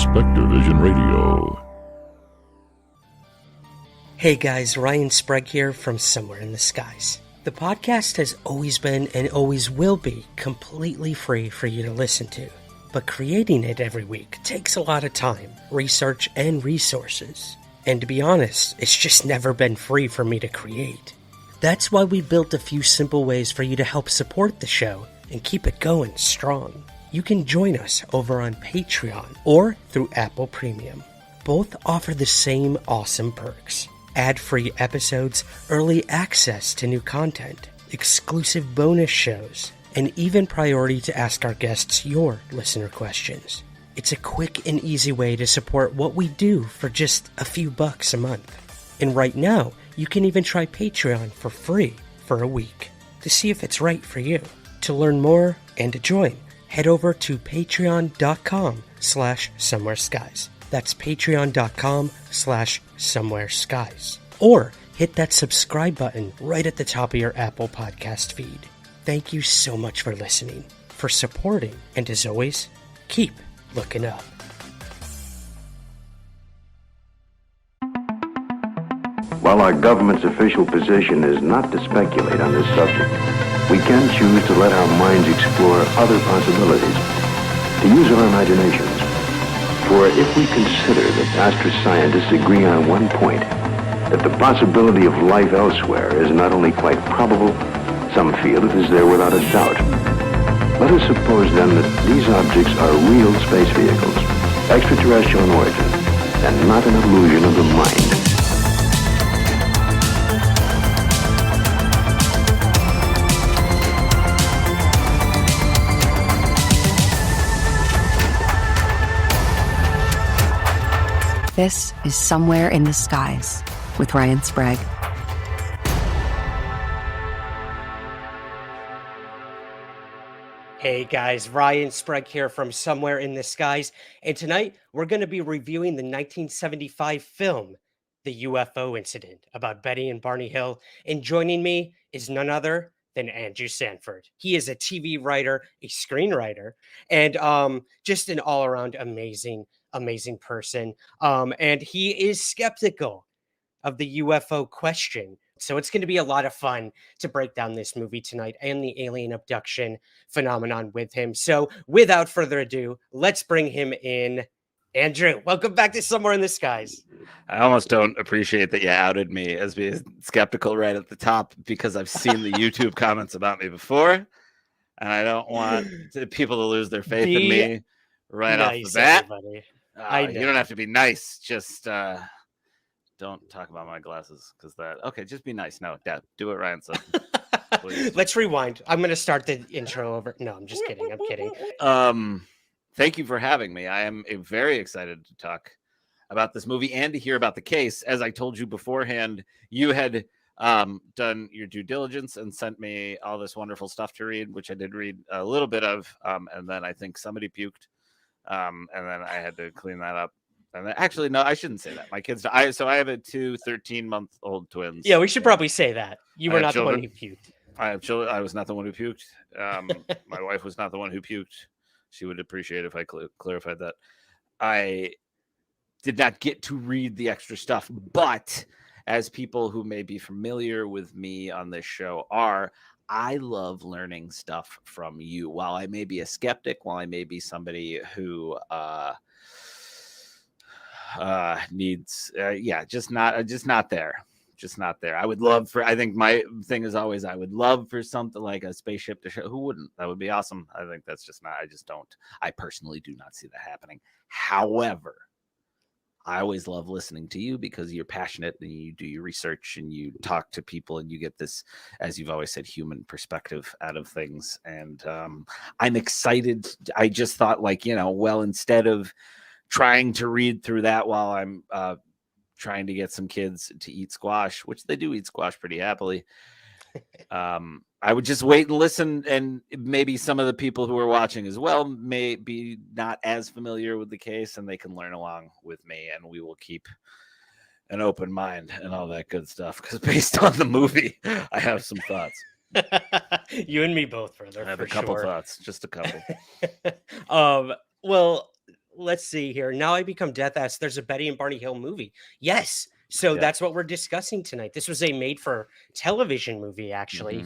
Spectrovision Radio. Hey guys, Ryan Sprague here from Somewhere in the Skies. The podcast has always been and always will be completely free for you to listen to. But creating it every week takes a lot of time, research, and resources. And to be honest, it's just never been free for me to create. That's why we built a few simple ways for you to help support the show and keep it going strong. You can join us over on Patreon or through Apple Premium. Both offer the same awesome perks. Ad-free episodes, early access to new content, exclusive bonus shows, and even priority to ask our guests your listener questions. It's a quick and easy way to support what we do for just a few bucks a month. And right now, you can even try Patreon for free for a week to see if it's right for you. To learn more and to join, head over to patreon.com/somewhereskies. That's patreon.com/somewhereskies. Or hit that subscribe button right at the top of your Apple Podcast feed. Thank you so much for listening, for supporting, and as always, keep looking up. While our government's official position is not to speculate on this subject, we can choose to let our minds explore other possibilities, to use our imaginations. For if we consider that astroscientists agree on one point, that the possibility of life elsewhere is not only quite probable, some feel it is there without a doubt. Let us suppose then that these objects are real space vehicles, extraterrestrial in origin, and not an illusion of the mind. This is Somewhere in the Skies with Ryan Sprague. Hey guys, Ryan Sprague here from Somewhere in the Skies, and tonight we're going to be reviewing the 1975 film, The UFO Incident, about Betty and Barney Hill, and joining me is none other than Andrew Sanford. He is a TV writer, a screenwriter, and just an all-around amazing person. And he is skeptical of the UFO question. So it's going to be a lot of fun to break down this movie tonight and the alien abduction phenomenon with him. So without further ado, let's bring him in. Andrew, welcome back to Somewhere in the Skies. I almost don't appreciate that you outed me as being skeptical right at the top, because I've seen the YouTube comments about me before, and I don't want people to lose their faith in me right off the bat. You don't have to be nice. Just don't talk about my glasses, because okay, just be nice. No, Dad, do it, Ryan said. Let's rewind. I'm going to start the intro over. No, I'm just kidding. I'm kidding. Thank you for having me. I am very excited to talk about this movie and to hear about the case. As I told you beforehand, you had done your due diligence and sent me all this wonderful stuff to read, which I did read a little bit of, and then I think somebody puked, and then I had to clean that up. And then, actually, no, I shouldn't say that. My kids, I have a 2 13-month-old twins. Yeah, we should probably say that. You were not the one who puked. I have children. I was not the one who puked. My wife was not the one who puked. She would appreciate if I clarified that. I did not get to read the extra stuff, but as people who may be familiar with me on this show are, I love learning stuff from you. While I may be a skeptic, while I may be somebody who needs just not there. I would love for, I think my thing is always, I would love for something like a spaceship to show. Who wouldn't? That would be awesome. I think that's just not, I personally do not see that happening. However, I always love listening to you because you're passionate and you do your research and you talk to people and you get this, as you've always said, human perspective out of things. And I'm excited. I just thought, instead of trying to read through that while I'm trying to get some kids to eat squash, which they do eat squash pretty happily, I would just wait and listen, and maybe some of the people who are watching as well may be not as familiar with the case, and they can learn along with me, and we will keep an open mind and all that good stuff, because based on the movie, I have some thoughts. You and me both, brother. I have a couple thoughts, just a couple. Well, let's see here. Now I Become Death asks, there's a Betty and Barney Hill movie. Yes. So Yeah. that's what we're discussing tonight. This was a made for television movie, actually.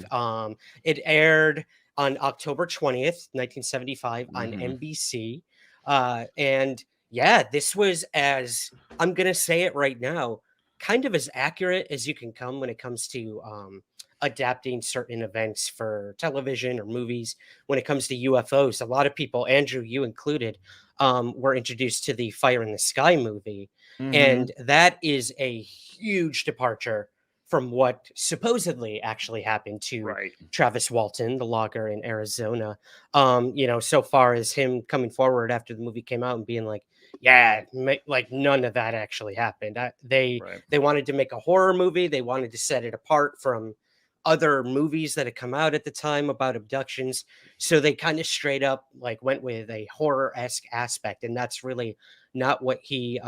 It aired on October 20th, 1975 on NBC. And yeah, this was, as I'm going to say it right now, kind of as accurate as you can come when it comes to adapting certain events for television or movies. When it comes to UFOs, a lot of people, Andrew, you included, were introduced to the Fire in the Sky movie. And that is a huge departure from what supposedly actually happened to Right. Travis Walton, the logger in Arizona. So far as him coming forward after the movie came out and being like, yeah, like none of that actually happened. They wanted to make a horror movie. They wanted to set it apart from other movies that had come out at the time about abductions. So they kind of straight up like went with a horror-esque aspect. And that's really not what he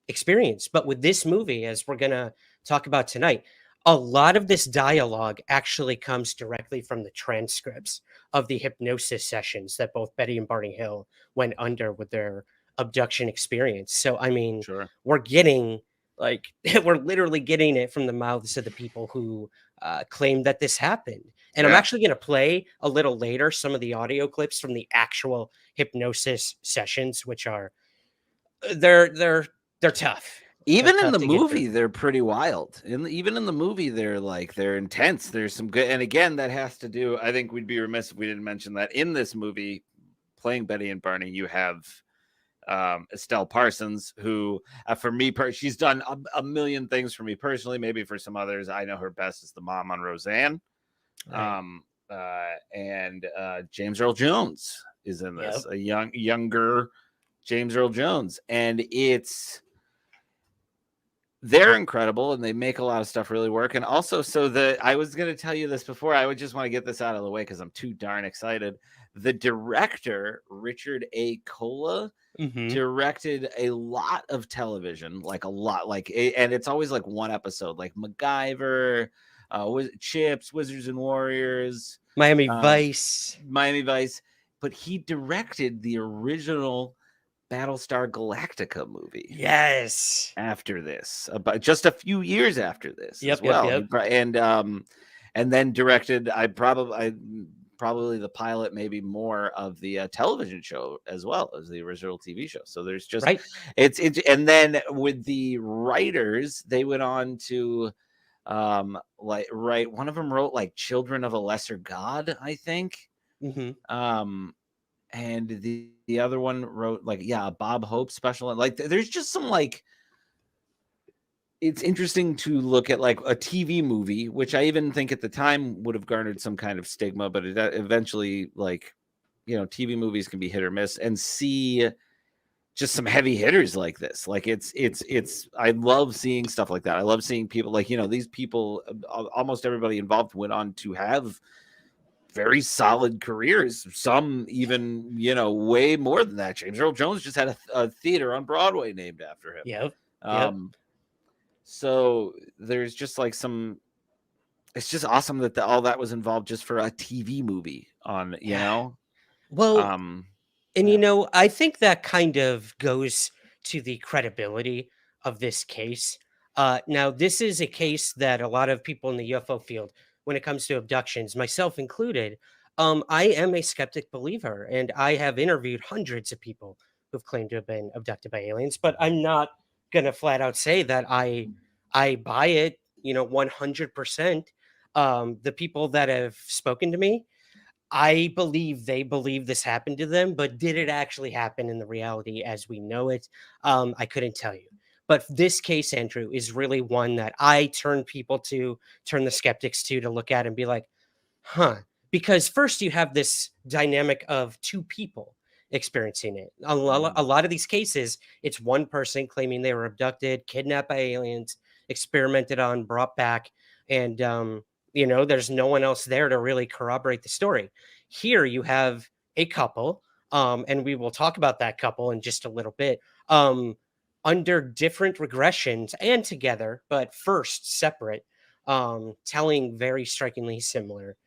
experienced. But with this movie, as we're going to talk about tonight, a lot of this dialogue actually comes directly from the transcripts of the hypnosis sessions that both Betty and Barney Hill went under with their abduction experience. So, I mean, we're getting like, we're literally getting it from the mouths of the people who claim that this happened. And I'm actually going to play a little later some of the audio clips from the actual hypnosis sessions, which are, they're tough. Even in the movie, they're pretty wild. Even in the movie, they're intense. There's some good, and again, that has to do. I think we'd be remiss if we didn't mention that in this movie, playing Betty and Barney, you have Estelle Parsons, who, for me, she's done a million things for me personally. Maybe for some others, I know her best as the mom on Roseanne. And James Earl Jones is in this, a younger James Earl Jones, and they're incredible, and they make a lot of stuff really work. And also, I was going to tell you this before. I would just want to get this out of the way because I'm too darn excited. The director, Richard A. Cola, directed a lot of television, and it's always like one episode, like MacGyver, Chips, Wizards and Warriors, Miami Vice. But he directed the original Battlestar Galactica movie. Yes. After this, about just a few years after this as well. And then directed probably the pilot, maybe more of the television show as well as the original TV show. So there's just it's and then with the writers, they went on to one of them wrote like Children of a Lesser God, I think. And the other one wrote a Bob Hope special. And there's just some it's interesting to look at like a TV movie, which I even think at the time would have garnered some kind of stigma, but it eventually TV movies can be hit or miss, and see just some heavy hitters like this. Like it's I love seeing stuff like that. I love seeing people these people, almost everybody involved went on to have very solid careers. Some even, way more than that. James Earl Jones just had a theater on Broadway named after him. So there's just it's just awesome that all that was involved just for a TV movie on, Well, I think that kind of goes to the credibility of this case. Now, this is a case that a lot of people in the UFO field, when it comes to abductions, myself included, I am a skeptic believer, and I have interviewed hundreds of people who've claimed to have been abducted by aliens, but I'm not going to flat out say that I buy it, 100%. The people that have spoken to me, I believe they believe this happened to them, but did it actually happen in the reality as we know it? I couldn't tell you. But this case, Andrew, is really one that I turn the skeptics to look at and be like, huh. Because first you have this dynamic of two people experiencing it. A lot of these cases, it's one person claiming they were abducted, kidnapped by aliens, experimented on, brought back, and there's no one else there to really corroborate the story. Here you have a couple, and we will talk about that couple in just a little bit, under different regressions and together, but first separate, telling very strikingly similar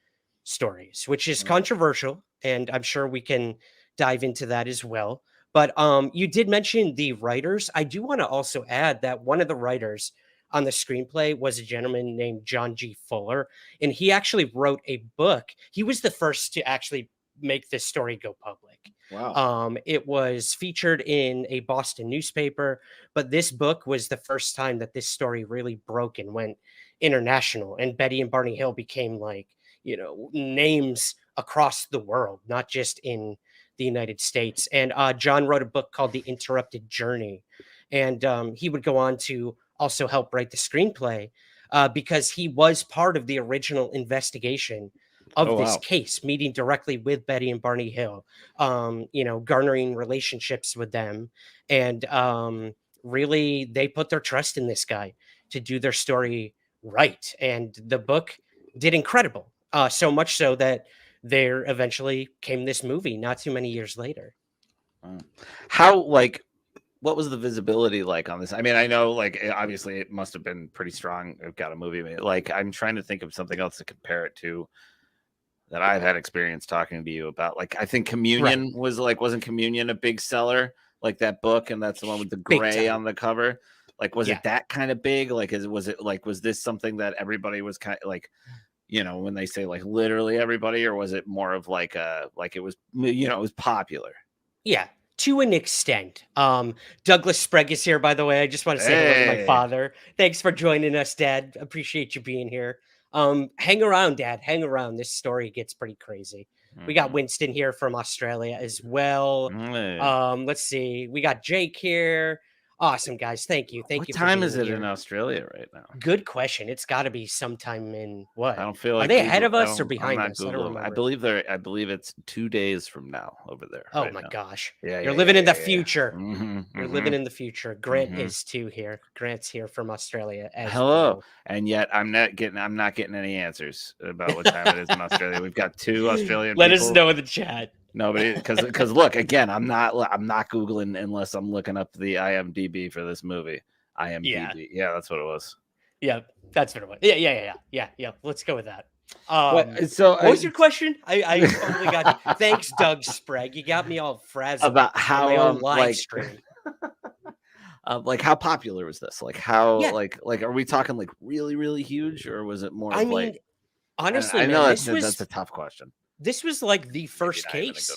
stories, which is controversial, and I'm sure we can dive into that as well. But you did mention the writers. I do want to also add that one of the writers on the screenplay was a gentleman named John G. Fuller, and he actually wrote a book. He was the first to actually make this story go public. Wow. It was featured in a Boston newspaper, but this book was the first time that this story really broke and went international. And Betty and Barney Hill became like, names across the world, not just in the United States. And John wrote a book called The Interrupted Journey. And he would go on to also help write the screenplay because he was part of the original investigation of this case, meeting directly with Betty and Barney Hill, garnering relationships with them. And really, they put their trust in this guy to do their story right. And the book did incredible. So much so that there eventually came this movie not too many years later. How, what was the visibility like on this? I mean, I know, obviously it must have been pretty strong. I've got a movie made. I'm trying to think of something else to compare it to that I've had experience talking to you about. I think Communion was wasn't Communion a big seller? That book, and that's the one with the gray on the cover. Was it that kind of big? Was this something that everybody was kind of when they say literally everybody, or was it more of it was, it was popular? Yeah. To an extent. Douglas Sprague is here, by the way. I just want to say hello to my father. Thanks for joining us, Dad. Appreciate you being here. Hang around, Dad. Hang around. This story gets pretty crazy. We got Winston here from Australia as well. Let's see. We got Jake here. Awesome, guys. Thank you. Thank you. What time is it in Australia right now? Good question. It's got to be sometime in what? I don't feel like are they ahead of us or behind us? I don't remember. I believe it's 2 days from now over there. Oh my gosh. Yeah, you're living in the future. Mm-hmm, you're living in the future. Grant is too here. Grant's here from Australia. Hello. And yet I'm not getting any answers about what time it is in Australia. We've got 2 Australian Let people. us know in the chat. Nobody, because look, again, I'm not Googling unless I'm looking up the IMDb for this movie. IMDb, yeah, that's what it was. Yeah, that's what it was. Yeah. Let's go with that. What was your question? I totally got you. Thanks, Doug Sprague. You got me all frazzled about how live stream. How popular was this? Are we talking really, really huge, or was it more? Honestly, I know that's a tough question. This was the first case.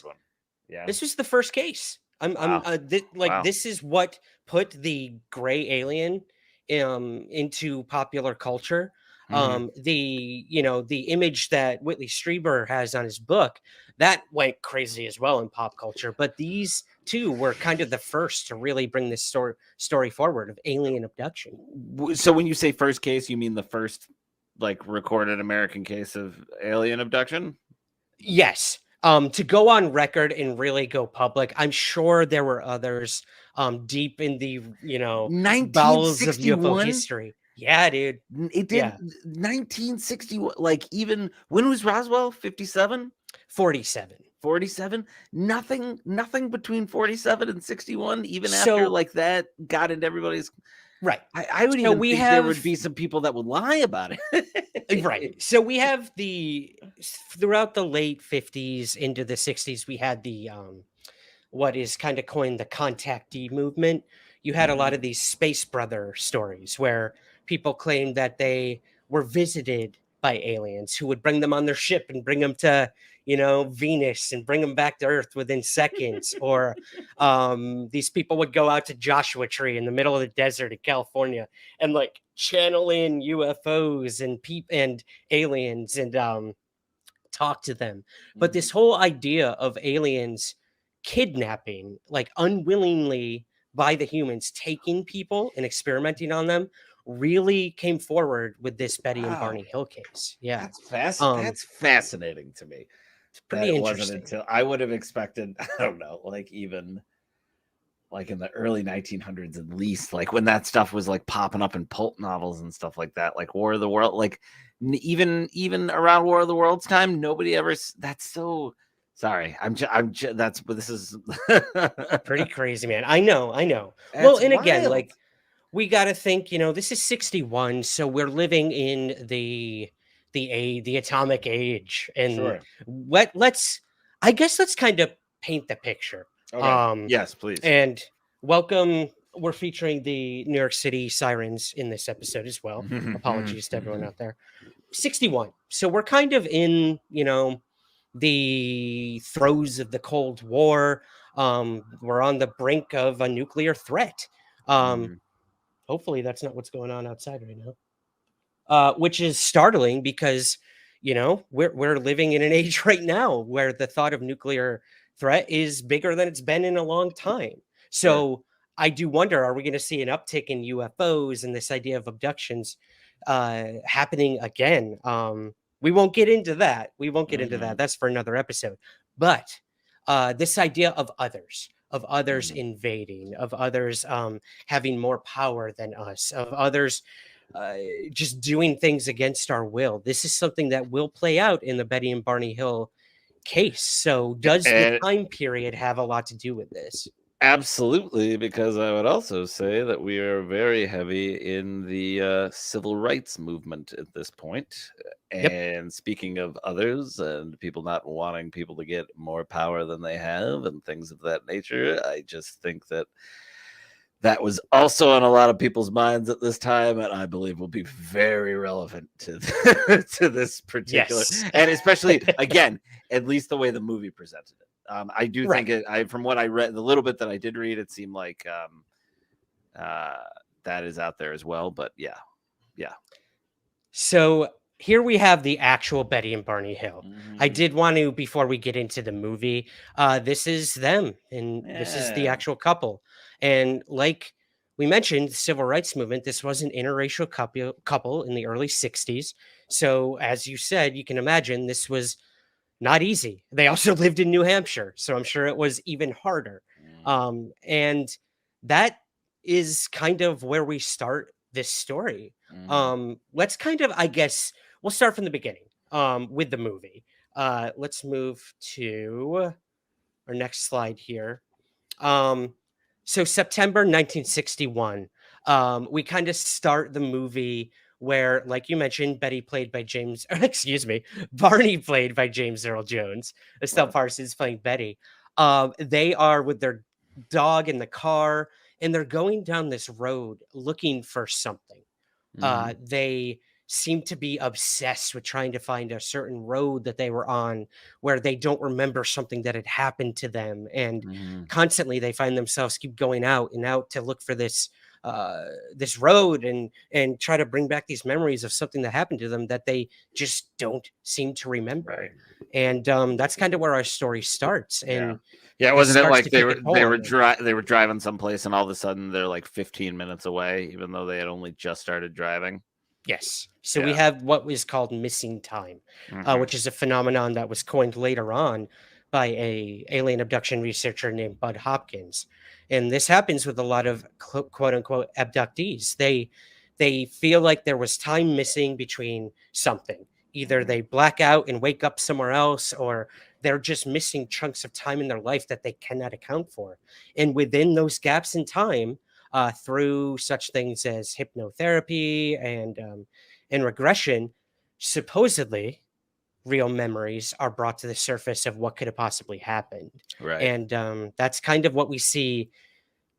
Yeah, this was the first case. This is what put the gray alien into popular culture. The image that Whitley Strieber has on his book that went crazy as well in pop culture. But these two were kind of the first to really bring this story forward of alien abduction. So when you say first case, you mean the first recorded American case of alien abduction? Yes. To go on record and really go public. I'm sure there were others deep in the, bowels of UFO history. Yeah, dude. It did 1961. Even when was Roswell? 57? 47. 47? Nothing between 47 and 61, even after that got into everybody's. Right. I would even think there would be some people that would lie about it. Right. So we have throughout the late 50s into the 60s, we had the what is kind of coined the contactee movement. You had a lot of these space brother stories where people claimed that they were visited by aliens who would bring them on their ship and bring them to Venus and bring them back to Earth within seconds. Or these people would go out to Joshua Tree in the middle of the desert in California and channel in UFOs and aliens and talk to them. But this whole idea of aliens kidnapping, unwillingly by the humans, taking people and experimenting on them, really came forward with this Betty and Barney Hill case. Yeah, that's fascinating to me. It's pretty interesting. Until I would have expected, I don't know, even in the early 1900s at least, when that stuff was popping up in pulp novels and stuff like that, War of the World, even around War of the World's time, nobody ever. That's so. Sorry, this is pretty crazy, man. I know. That's well, and wild. Again, we got to think, this is 61, so we're living in the atomic age, and sure. let's kind of paint the picture. Okay. Yes, please. And welcome. We're featuring the New York City sirens in this episode as well. Apologies to everyone out there. 61. So we're kind of in, the throes of the Cold War. We're on the brink of a nuclear threat. Hopefully that's not what's going on outside right now. Which is startling because, we're living in an age right now where the thought of nuclear threat is bigger than it's been in a long time. So I do wonder, are we going to see an uptick in UFOs and this idea of abductions happening again? We won't get into that. That's for another episode. But this idea of others invading, of others having more power than us, of others just doing things against our will. This is something that will play out in the Betty and Barney Hill case. So does the time period have a lot to do with this? Absolutely, because I would also say that we are very heavy in the civil rights movement at this point. And speaking of others and people not wanting people to get more power than they have and things of that nature, I just think that that was also on a lot of people's minds at this time, and I believe will be very relevant to to this particular, and especially again, at least the way the movie presented it. I do think it. From what I read, the little bit that I did read, it seemed like that is out there as well. But yeah. So here we have the actual Betty and Barney Hill. I did want to, before we get into the movie, this is them, and this is the actual couple. And like we mentioned, the civil rights movement, this was an interracial couple in the early 60s. So as you said, you can imagine this was not easy. They also lived in New Hampshire, so I'm sure it was even harder. And that is kind of where we start this story. Let's kind of, I guess, we'll start from the beginning with the movie. Let's move to our next slide here. So September 1961, we kind of start the movie where, like you mentioned, Barney played by James Earl Jones, Estelle Parsons playing Betty. They are with their dog in the car, and they're going down this road looking for something. They seem to be obsessed with trying to find a certain road that they were on where they don't remember something that had happened to them. And constantly they find themselves keep going out and out to look for this road and try to bring back these memories of something that happened to them that they just don't seem to remember. And that's kind of where our story starts. And wasn't it like they were driving someplace and all of a sudden they're like 15 minutes away, even though they had only just started driving? Yes. So we have what is called missing time, which is a phenomenon that was coined later on by a alien abduction researcher named Bud Hopkins. And this happens with a lot of quote unquote abductees. They feel like there was time missing between something. Either they black out and wake up somewhere else, or they're just missing chunks of time in their life that they cannot account for. And within those gaps in time, through such things as hypnotherapy and regression, supposedly real memories are brought to the surface of what could have possibly happened. And that's kind of what we see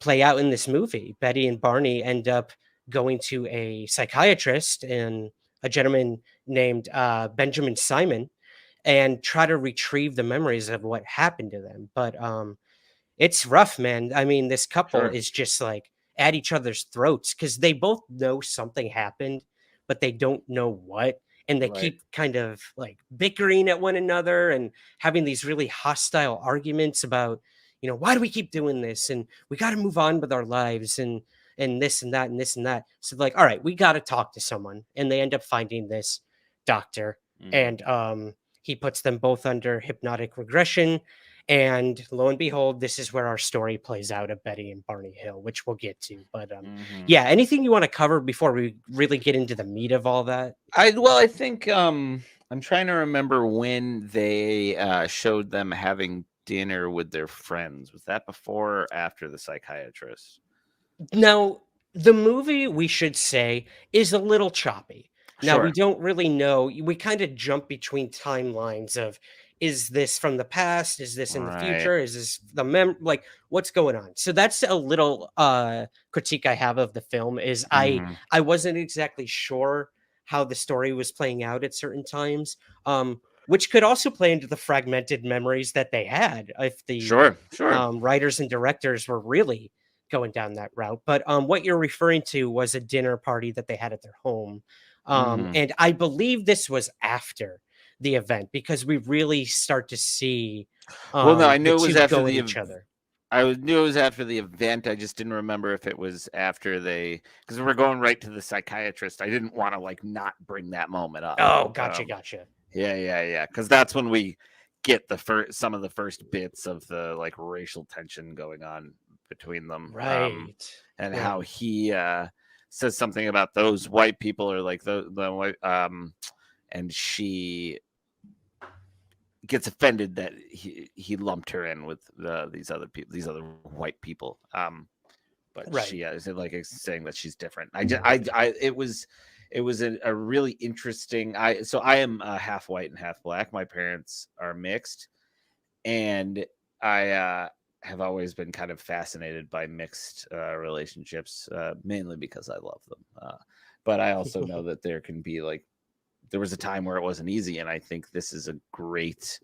play out in this movie. Betty and Barney end up going to a psychiatrist and a gentleman named Benjamin Simon and try to retrieve the memories of what happened to them. But it's rough, man. I mean, this couple is just like at each other's throats because they both know something happened, but they don't know what. And they keep kind of like bickering at one another and having these really hostile arguments about, why do we keep doing this? And we got to move on with our lives and this and that and this and that. So like, all right, we got to talk to someone. And they end up finding this doctor and he puts them both under hypnotic regression. And lo and behold, this is where our story plays out of Betty and Barney Hill, which we'll get to. But anything you want to cover before we really get into the meat of all that? I think I'm trying to remember when they showed them having dinner with their friends. Was that before or after the psychiatrist? Now, the movie, we should say, is a little choppy. Now, we don't really know. We kind of jump between timelines of, is this from the past? Is this in the Right. future? Is this like what's going on? So that's a little critique I have of the film is Mhm. I wasn't exactly sure how the story was playing out at certain times. Which could also play into the fragmented memories that they had if the Sure. writers and directors were really going down that route. But what you're referring to was a dinner party that they had at their home. Mhm. And I believe this was after the event because we really start to see Well, no, I the knew it was two after go at the each other. knew it was after the event. I just didn't remember if it was after because we're going right to the psychiatrist. I didn't want to like not bring that moment up. Oh, gotcha. Yeah. Because that's when we get some of the first bits of the like racial tension going on between them. Right. And Yeah. how he says something about those white people or like the white and she gets offended that he lumped her in with these other white people. But Right. she is like saying that she's different. It was a really interesting. I am half white and half black. My parents are mixed, and I have always been kind of fascinated by mixed relationships, mainly because I love them. But I also know that there can be like there was a time where it wasn't easy, and I think this is a great.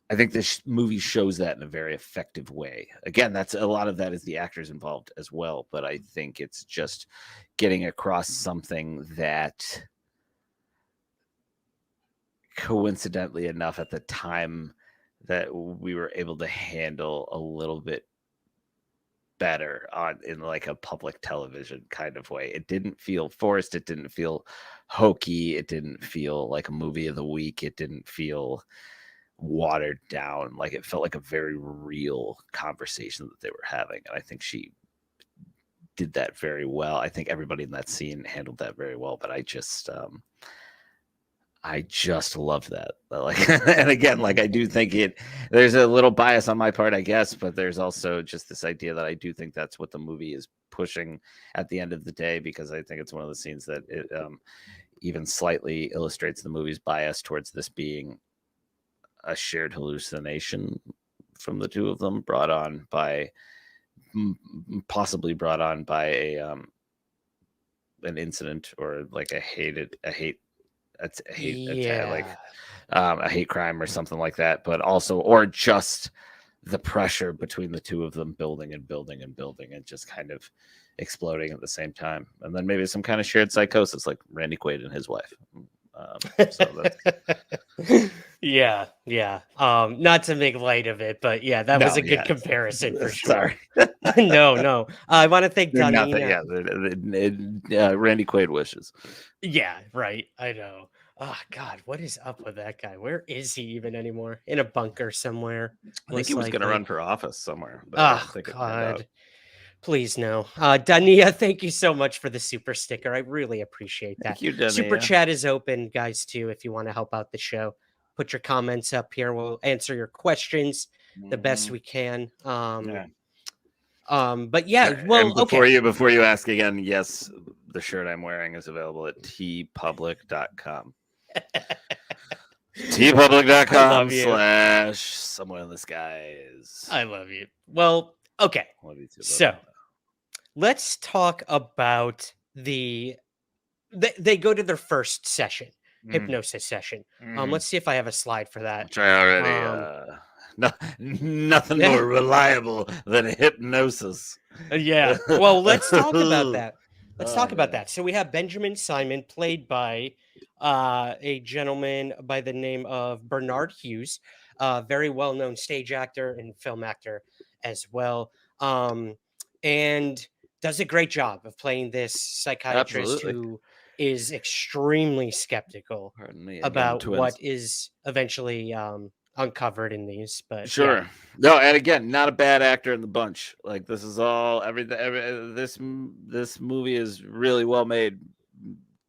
I think this movie shows that in a very effective way. Again, that's a lot of that is the actors involved as well, but I think it's just getting across something that coincidentally enough at the time that we were able to handle a little bit better in like a public television kind of way. It didn't feel forced, it didn't feel hokey, it didn't feel like a movie of the week, it didn't feel watered down. Like it felt like a very real conversation that they were having, and I think she did that very well. I think everybody in that scene handled that very well, but I just love that. Like, and again, like I do think there's a little bias on my part, I guess, but there's also just this idea that I do think that's what the movie is pushing at the end of the day, because I think it's one of the scenes that it even slightly illustrates the movie's bias towards this being a shared hallucination from the two of them, possibly brought on by an incident or like a hate crime or something like that, but also or just the pressure between the two of them building and just kind of exploding at the same time, and then maybe some kind of shared psychosis like Randy Quaid and his wife. Yeah. Not to make light of it, but yeah, that was a good comparison for sure. Sorry. No. I want to thank Danny. Randy Quaid wishes. Yeah, right. I know. Oh God, what is up with that guy? Where is he even anymore? In a bunker somewhere. I think he was going to run for office somewhere. But oh God. Please no. Dania, thank you so much for the super sticker. I really appreciate that. Thank you, Dania. Super chat is open, guys, too, if you want to help out the show. Put your comments up here. We'll answer your questions the best we can. But yeah, well, before you ask again, yes, the shirt I'm wearing is available at tpublic.com. tpublic.com/ somewhere in the skies. I love you. Well, okay. So let's talk about they go to their first session, hypnosis session. Let's see if I have a slide for that. Which I already nothing more reliable than hypnosis. Yeah. Well, let's talk about that. So we have Benjamin Simon, played by a gentleman by the name of Bernard Hughes, very well-known stage actor and film actor as well, and does a great job of playing this psychiatrist who is extremely skeptical about what is eventually uncovered in these. But sure, yeah. No, and again, not a bad actor in the bunch. Like this is all this movie is really well made.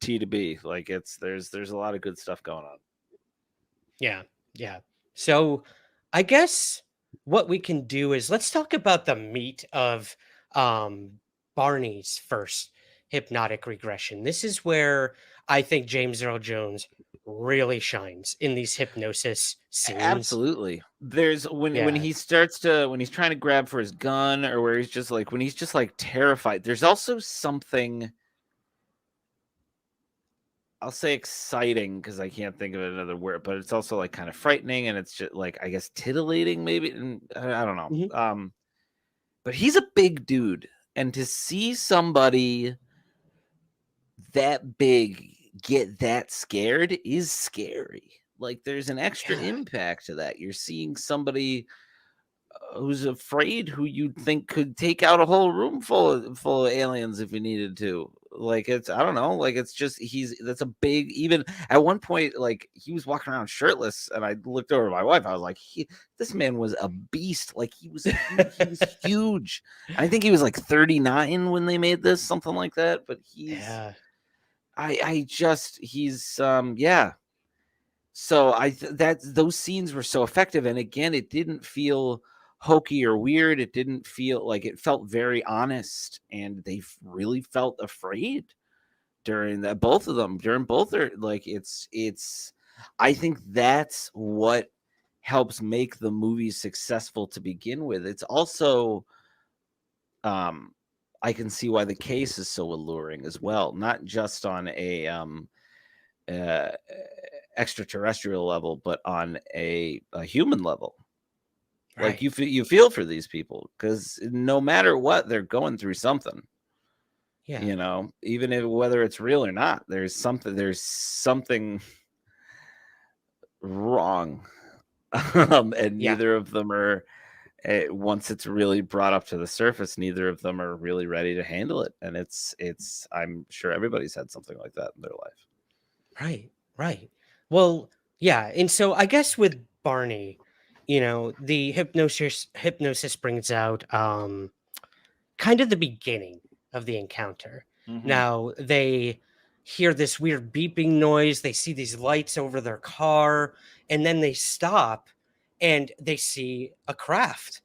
T to B, like there's a lot of good stuff going on. Yeah. So I guess what we can do is let's talk about the meat of Barney's first hypnotic regression. This is where I think James Earl Jones really shines in these hypnosis scenes. Absolutely. There's when he starts to when he's trying to grab for his gun, or where he's just like when he's just like terrified. There's also something, I'll say exciting because I can't think of another word, but it's also like kind of frightening, and it's just like, I guess, titillating maybe. And I don't know. Mhm. But he's a big dude, and to see somebody that big get that scared is scary. Like, there's an extra impact to that. You're seeing somebody who's afraid, who you'd think could take out a whole room full of aliens if he needed to. Like, it's, I don't know, like, it's just, that's a big, even at one point, like, he was walking around shirtless, and I looked over at my wife. I was like, this man was a beast. Like, he was huge. I think he was like 39 when they made this, something like that. But he's yeah. So those scenes were so effective, and again, it didn't feel hokey or weird. It didn't feel like, it felt very honest, and they really felt afraid during that. Both of them, during both their, like, it's. I think that's what helps make the movie successful to begin with. It's also, I can see why the case is so alluring as well, not just on a extraterrestrial level, but on a human level. Like, you feel for these people, because no matter what, they're going through something. Yeah. You know, even if, whether it's real or not, there's something wrong. And neither of them are, once it's really brought up to the surface, neither of them are really ready to handle it. And it's I'm sure everybody's had something like that in their life. Right. Well, yeah. And so I guess with Barney, the hypnosis brings out kind of the beginning of the encounter. Mhm. Now they hear this weird beeping noise, they see these lights over their car, and then they stop and they see a craft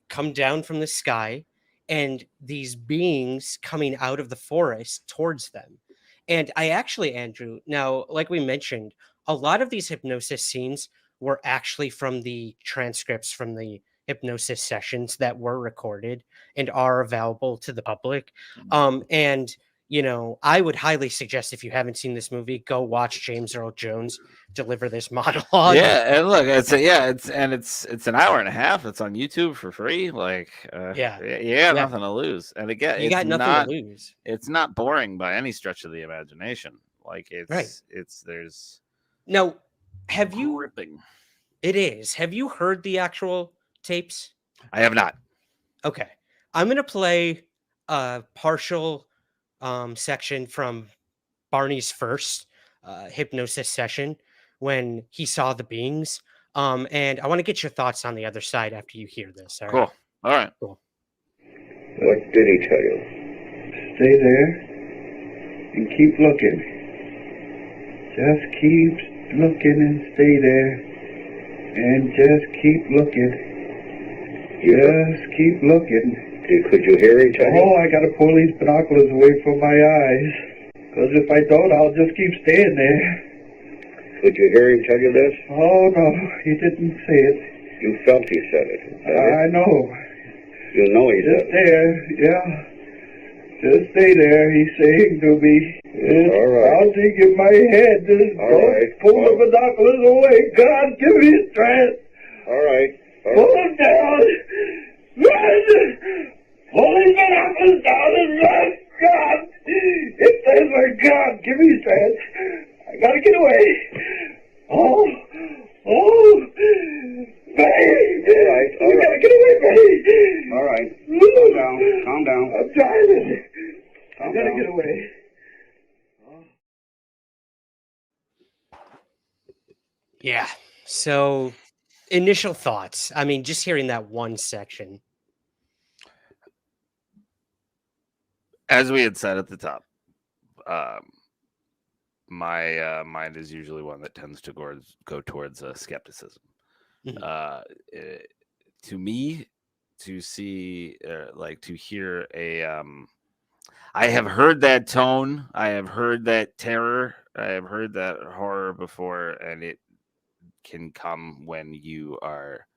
come down from the sky, and these beings coming out of the forest towards them. And I actually, Andrew, now, like we mentioned, a lot of these hypnosis scenes were actually from the transcripts from the hypnosis sessions that were recorded and are available to the public. And I would highly suggest, if you haven't seen this movie, go watch James Earl Jones deliver this monologue. Yeah, and look, it's an hour and a half. It's on YouTube for free. Like, nothing to lose. And again, You got nothing to lose. It's not boring by any stretch of the imagination. Like, there's now, have you? Gripping. It is. Have you heard the actual tapes? I have not. Okay, I'm gonna play a partial section from Barney's first hypnosis session when he saw the beings. And I want to get your thoughts on the other side after you hear this. All right? Cool. All right. Cool. What did he tell you? Stay there and keep looking. Just keep looking and stay there. And just keep looking. Just keep looking. Could you hear him tell you? Oh, I gotta pull these binoculars away from my eyes. Because if I don't, I'll just keep staying there. Could you hear him tell you this? Oh, no, he didn't say it. You felt he said it. I know. You know he said it. Just there, yeah. Just stay there, he's saying to me. All right. I'll take in my head. Just don't pull the binoculars away. God, give me strength. All right. Pull them down. Run! Pull these binoculars down and run! God! It says, my God, give me strength. I gotta get away. Oh, Betty! All right. You gotta get away, Betty! All right. Calm down. I'm trying. I gotta get away. Yeah. So, initial thoughts. I mean, just hearing that one section. As we had said at the top, my mind is usually one that tends to go towards skepticism. Mm-hmm. To me, to see, to hear I have heard that tone. I have heard that terror. I have heard that horror before, and it can come when you are,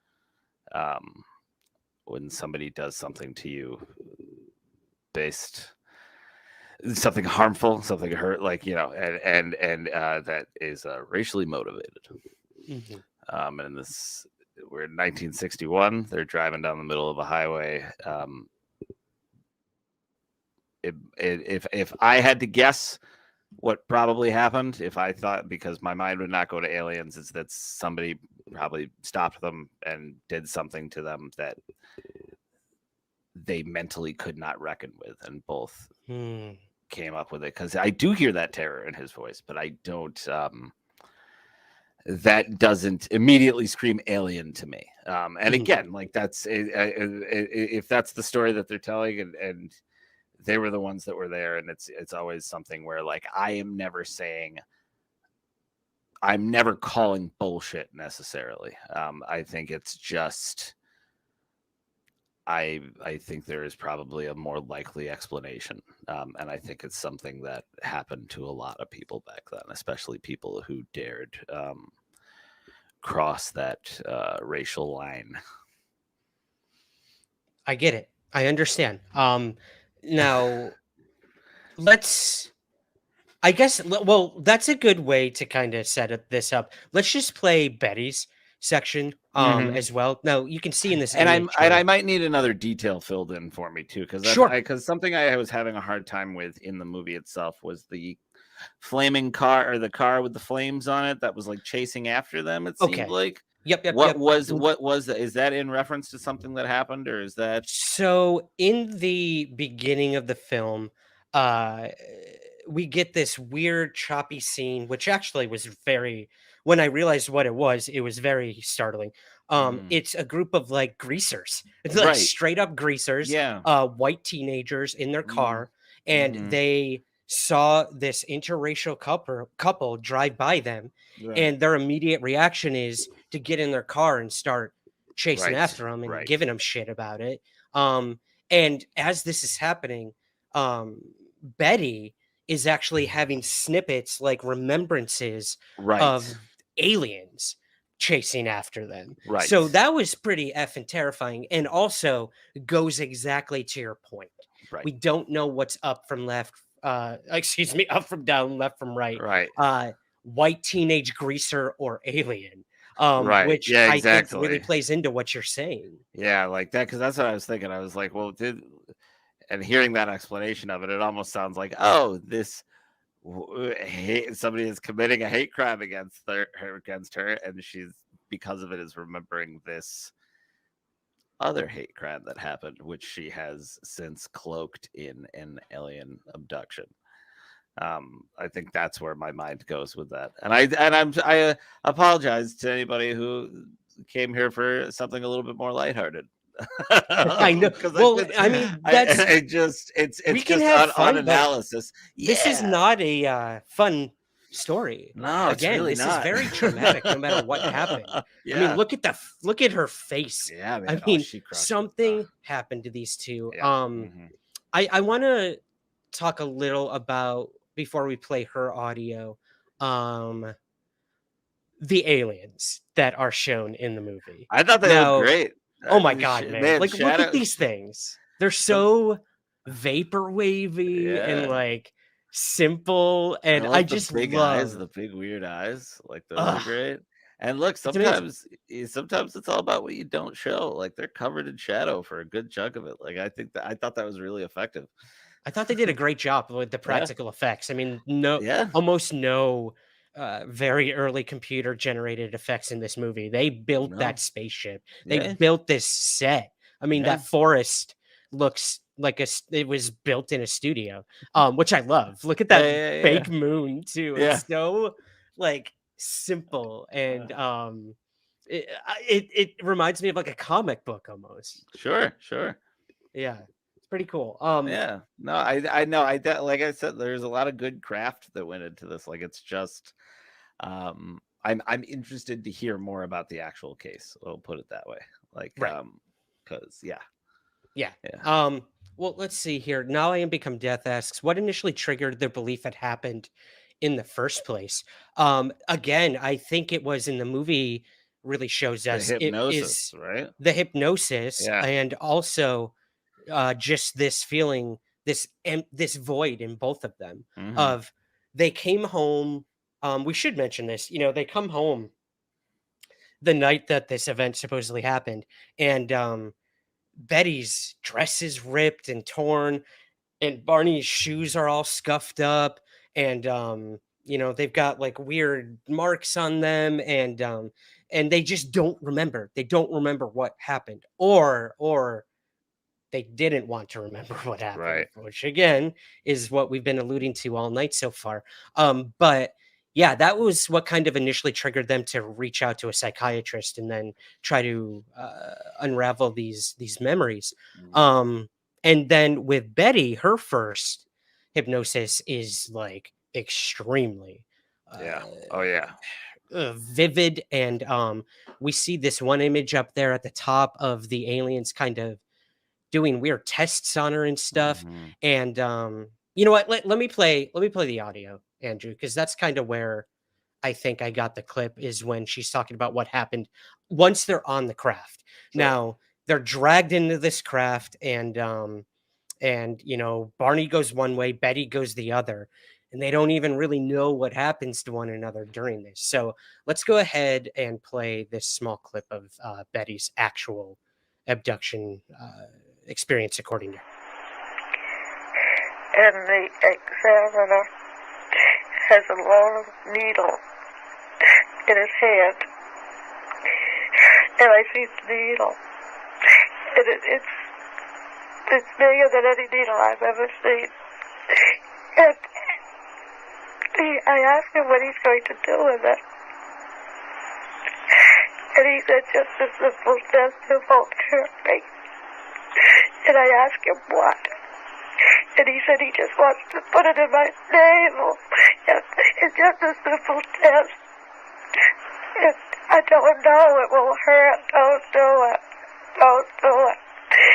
when somebody does something to you based something harmful, something hurt, like and that is racially motivated. And this, we're in 1961. They're driving down the middle of a highway. If I had to guess what probably happened, if I thought, because my mind would not go to aliens, is that somebody probably stopped them and did something to them that they mentally could not reckon with, and both came up with it. Because I do hear that terror in his voice, but I don't. That doesn't immediately scream alien to me. And again, like that's if that's the story that they're telling, and they were the ones that were there, and it's always something where, like, I'm never calling bullshit necessarily. I think it's just, I think there is probably a more likely explanation, and I think it's something that happened to a lot of people back then, especially people who dared cross that racial line. I get it. I understand. Now, I guess, well, that's a good way to kind of set this up. Let's just play Betty's section as well. Now, you can see in this and image I might need another detail filled in for me too, because because something I was having a hard time with in the movie itself was the flaming car, or the car with the flames on it that was like chasing after them. It seemed like. Yep. What was is that in reference to something that happened, or is that? So in the beginning of the film, we get this weird choppy scene, which actually was when I realized what it was very startling. It's a group of like greasers. It's like straight up greasers, white teenagers in their car, and they saw this interracial couple drive by them, and their immediate reaction is to get in their car and start chasing after them and giving them shit about it. And as this is happening, Betty is actually having snippets, like remembrances of aliens chasing after them. So that was pretty effing terrifying, and also goes exactly to your point. We don't know what's up from left, up from down, left from right. White teenage greaser or alien. Which I think really plays into what you're saying. Yeah, like that, because that's what I was thinking. I was like, well, and hearing that explanation of it, it almost sounds like, oh, somebody is committing a hate crime against her, and she's, because of it, is remembering this other hate crime that happened, which she has since cloaked in an alien abduction. I think that's where my mind goes with that, and I apologize to anybody who came here for something a little bit more lighthearted. I know. Well, I mean, that's it's we can just have fun, analysis. This is not a fun story. No, again, really this not. is very traumatic, no matter what happened. I mean, look at her face. Yeah, man. I mean, something happened to these two. I want to talk a little about, before we play her audio, the aliens that are shown in the movie. I thought they looked great. Oh my god, man! Like, look at these things. They're so vapor wavy and like simple, and I just love the big weird eyes. Like, those are great. And look, sometimes it's all about what you don't show. Like, they're covered in shadow for a good chunk of it. Like, I thought that was really effective. I thought they did a great job with the practical effects. I mean, almost no very early computer generated effects in this movie. They built that spaceship. They built this set. I mean, that forest looks like it was built in a studio, which I love. Look at that fake moon too. It's so like simple, and it reminds me of like a comic book almost. Sure. Yeah. Pretty cool. Yeah, no, I know. Like I said, there's a lot of good craft that went into this. Like, it's just, I'm interested to hear more about the actual case. We'll put it that way. Like, because Well, let's see here. Now I am become death asks what initially triggered their belief it happened in the first place. Again, I think it was in the movie really shows The us it hypnosis, is right? the hypnosis Yeah. and also just this feeling, this void in both of them Hmm. of they came home. We should mention this. They come home the night that this event supposedly happened, and Betty's dress is ripped and torn, and Barney's shoes are all scuffed up, and they've got like weird marks on them, and they just don't remember. They don't remember what happened, or they didn't want to remember what happened, Right. which again is what we've been alluding to all night so far. But yeah, that was what kind of initially triggered them to reach out to a psychiatrist and then try to unravel these memories. Mhm. And then with Betty, her first hypnosis is like extremely uh, Yeah. Oh yeah. vivid, and we see this one image up there at the top of the aliens kind of doing weird tests on her and stuff. Mhm. And you know what? Let me play the audio, Andrew, because that's kind of where I think I got the clip is when she's talking about what happened once they're on the craft. Sure. Now they're dragged into this craft, and Barney goes one way, Betty goes the other, and they don't even really know what happens to one another during this. So let's go ahead and play this small clip of Betty's actual abduction experience, according to her. And the examiner has a long needle in his hand, and I see the needle, and it's bigger than any needle I've ever seen. And I asked him what he's going to do with it, and he said just a simple test of portraying. And I asked him what, and he said he just wants to put it in my navel. It's just a simple test. And I don't know it will hurt. Don't do it. Don't do it.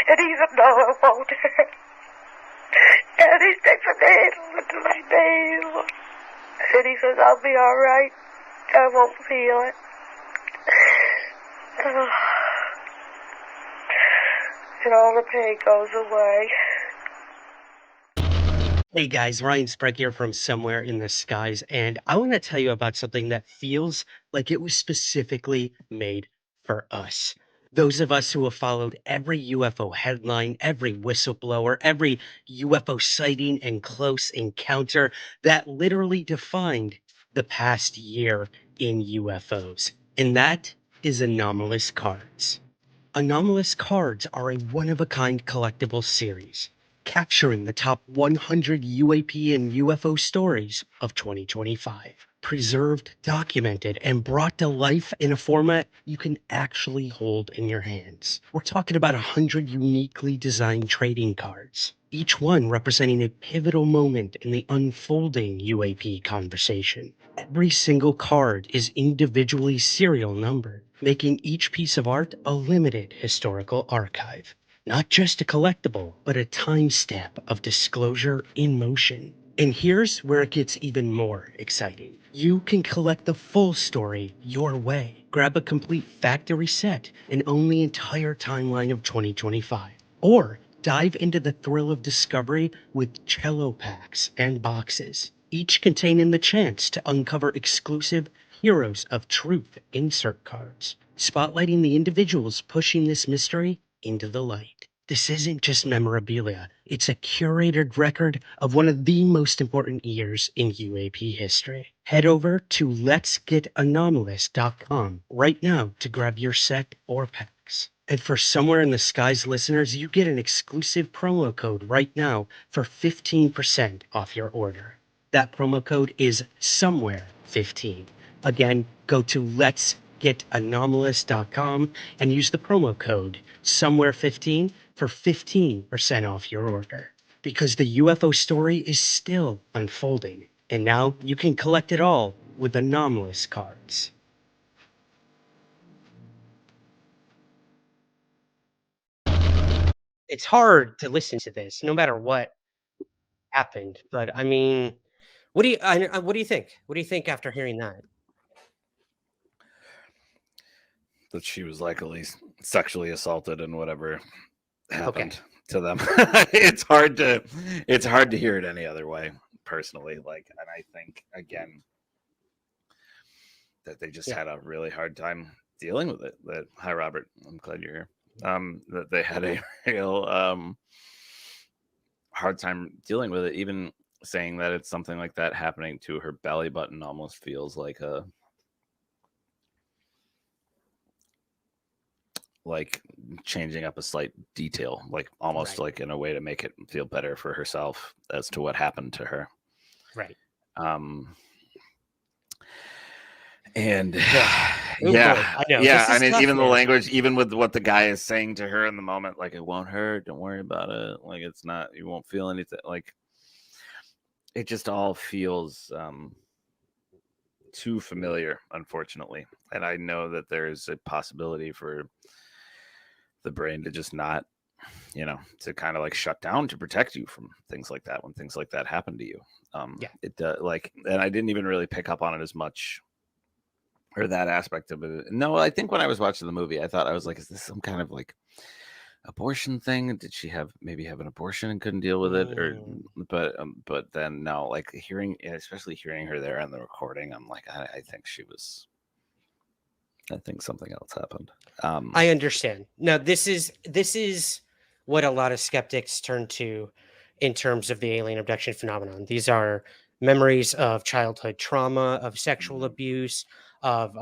And even though it won't hurt. And he sticks a needle into my navel. And he says, I'll be alright. I won't feel it. And all the pain goes away. Hey guys, Ryan Sprague here from Somewhere in the Skies, and I want to tell you about something that feels like it was specifically made for us. Those of us who have followed every UFO headline, every whistleblower, every UFO sighting and close encounter that literally defined the past year in UFOs. And that is anomalous cards. Anomalous cards are a one of a kind collectible series, capturing the top 100 UAP and UFO stories of 2025. Preserved, documented, and brought to life in a format you can actually hold in your hands. We're talking about 100 uniquely designed trading cards, each one representing a pivotal moment in the unfolding UAP conversation. Every single card is individually serial numbered, making each piece of art a limited historical archive. Not just a collectible, but a timestamp of disclosure in motion. And here's where it gets even more exciting. You can collect the full story your way. Grab a complete factory set and own the entire timeline of 2025. Or dive into the thrill of discovery with cello packs and boxes, each containing the chance to uncover exclusive Heroes of Truth insert cards, spotlighting the individuals pushing this mystery into the light. This isn't just memorabilia, it's a curated record of one of the most important years in UAP history. Head over to letsgetanomalous.com right now to grab your set or packs. And for Somewhere in the Skies listeners, you get an exclusive promo code right now for 15% off your order. That promo code is Somewhere15. Again, go to letsgetanomalous.com and use the promo code Somewhere15 for 15% off your order. Because the UFO story is still unfolding, and now you can collect it all with anomalous cards. it's hard to listen to this no matter what happened. But I mean, what do you think? What do you think after hearing that? That she was likely sexually assaulted and whatever Okay. happened to them. it's hard to hear it any other way, personally. Like, and I think again that they just had a really hard time dealing with it. That hi Robert, I'm glad you're here. That they had a real hard time dealing with it. Even saying that it's something like that happening to her belly button almost feels like changing up a slight detail, like almost like in a way to make it feel better for herself as to what happened to her. Right. And I know. I mean, even the language, even with what the guy is saying to her in the moment, like, it won't hurt, don't worry about it, like, it's not, you won't feel anything, like, it just all feels too familiar, unfortunately. And I know that there's a possibility for the brain to just not, to kind of like shut down to protect you from things like that when things like that happen to you. It does, like, and I didn't even really pick up on it as much, or that aspect of it. No, I think when I was watching the movie, I thought, I was like, is this some kind of like abortion thing? Did she maybe have an abortion and couldn't deal with it? Or but then no, like especially hearing her there on the recording, I'm like, I think something else happened. I understand. Now, this is what a lot of skeptics turn to in terms of the alien abduction phenomenon. These are memories of childhood trauma, of sexual abuse, of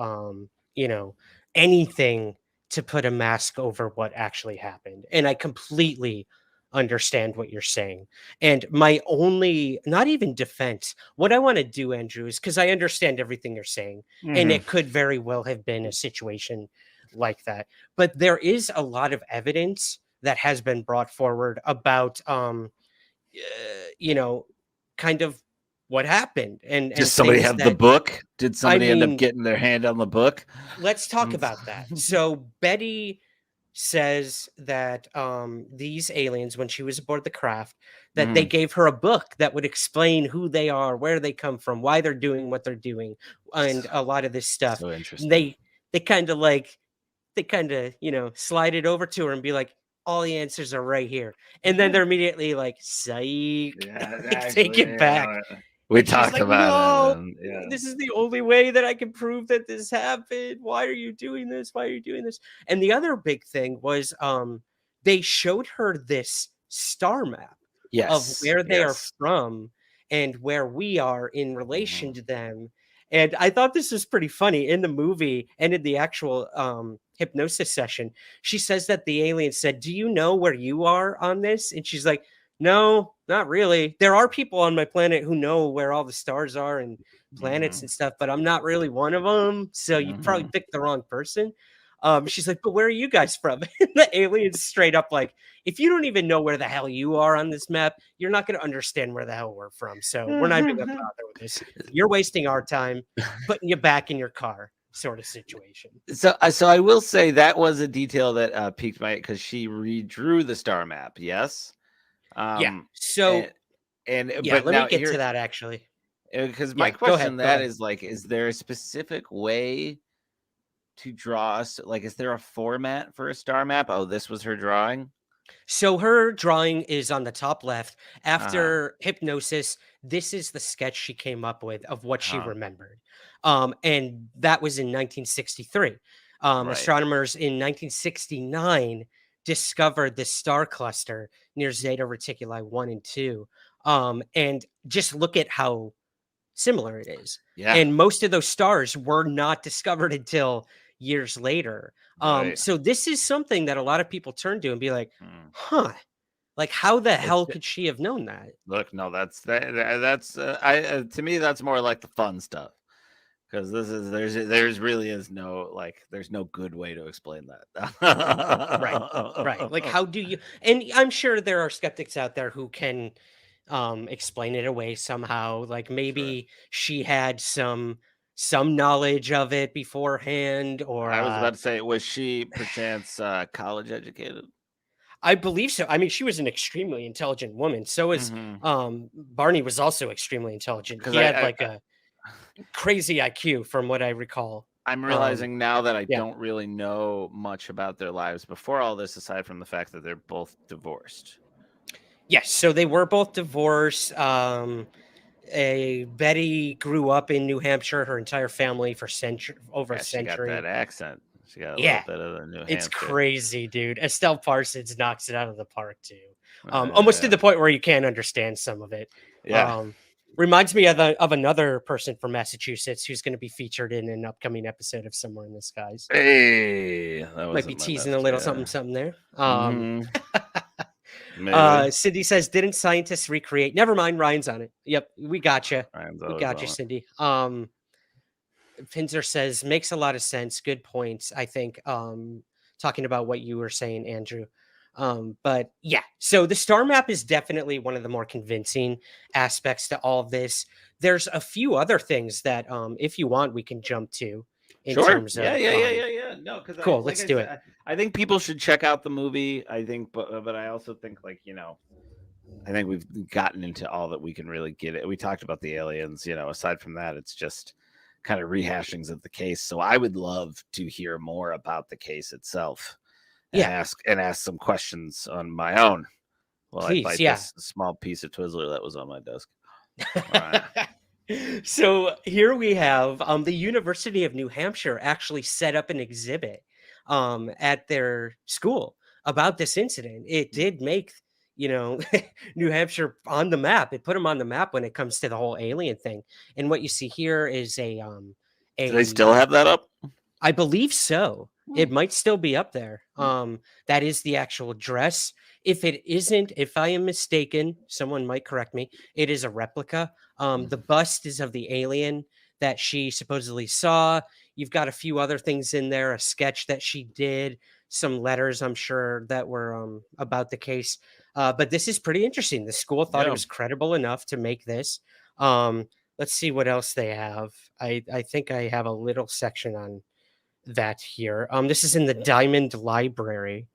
anything to put a mask over what actually happened. And I completely understand what you're saying. And my only, not even defense, what I want to do, Andrew, is because I understand everything you're saying, and it could very well have been a situation like that. But there is a lot of evidence that has been brought forward about, kind of what happened. And does somebody have the book? Did somebody end up mean, getting their hand on the book? Let's talk about that. So Betty says that these aliens, when she was aboard the craft, that they gave her a book that would explain who they are, where they come from, why they're doing what they're doing, and a lot of this stuff. So interesting. They kind of slide it over to her and be like, all the answers are right here. And then they're immediately like, psych, take it back. We talked about it. No, this is the only way that I can prove that this happened. Why are you doing this? Why are you doing this? And the other big thing was they showed her this star map of where they are from and where we are in relation to them. And I thought this was pretty funny in the movie and in the actual hypnosis session. She says that the alien said, "Do you know where you are on this?" And she's like, "No, not really. There are people on my planet who know where all the stars are and planets and stuff, but I'm not really one of them. So you probably picked the wrong person." She's like, "But where are you guys from?" And the alien's straight up like, "If you don't even know where the hell you are on this map, you're not going to understand where the hell we're from. So we're not even going to bother with this. You're wasting our time, putting you back in your car." Sort of situation. So I will say that was a detail that piqued my, because she redrew the star map. Yes. So but let me get to that actually. Because my question is like, is there a specific way to draw us? Like, is there a format for a star map? Oh, this was her drawing. So her drawing is on the top left. After hypnosis, this is the sketch she came up with of what she remembered. And that was in 1963. Astronomers in 1969 discovered this star cluster near Zeta Reticuli 1 and 2. And just look at how similar it is. Yeah. And most of those stars were not discovered until years later. So this is something that a lot of people turn to and be like, like, how the hell could she have known that? Look, no, that's to me, that's more like the fun stuff. Because there's really is no, like, there's no good way to explain that. Right. Like, how do you, and I'm sure there are skeptics out there who can explain it away somehow. Like maybe she had some knowledge of it beforehand, or I was about to say, was she perchance college educated? I believe so. I mean, she was an extremely intelligent woman. So is Barney was also extremely intelligent. He had like a crazy IQ from what I recall. I'm realizing now that I yeah. don't really know much about their lives before all this, aside from the fact that they're both divorced. Yes, so they were both divorced. Betty grew up in New Hampshire, her entire family for over a century. She got that accent. She got a Yeah, little bit of the New Hampshire. it's crazy, dude. Estelle Parsons knocks it out of the park too. Almost to the point where you can't understand some of it. Yeah. Reminds me of another person from Massachusetts who's going to be featured in an upcoming episode of Somewhere in the Skies. Hey, that might be teasing a little something there. Cindy says, didn't scientists recreate? Never mind, Ryan's on it. Yep, we got you. We got you, Cindy. Finzer says, makes a lot of sense. Good points, I think, talking about what you were saying, Andrew. But yeah, so the star map is definitely one of the more convincing aspects to all of this. There's a few other things that, if you want, we can jump to. Terms of, yeah. No, because cool. Let's do it. I think people should check out the movie. I think, but I also think, like, I think we've gotten into all that we can really get it. We talked about the aliens. Aside from that, it's just kind of rehashings of the case. So I would love to hear more about the case itself. And ask some questions on my own while I bite this small piece of Twizzler that was on my desk. All right. So here we have the University of New Hampshire actually set up an exhibit at their school about this incident. It did make, New Hampshire on the map. It put them on the map when it comes to the whole alien thing. And what you see here is a do they still have that up? I believe so. It might still be up there. That is the actual dress. If it isn't, if I am mistaken, someone might correct me. It is a replica. The bust is of the alien that she supposedly saw. You've got a few other things in there, a sketch that she did, some letters, I'm sure, that were about the case. But this is pretty interesting. The school thought it was credible enough to make this. Let's see what else they have. I think I have a little section on that here. This is in the Diamond Library.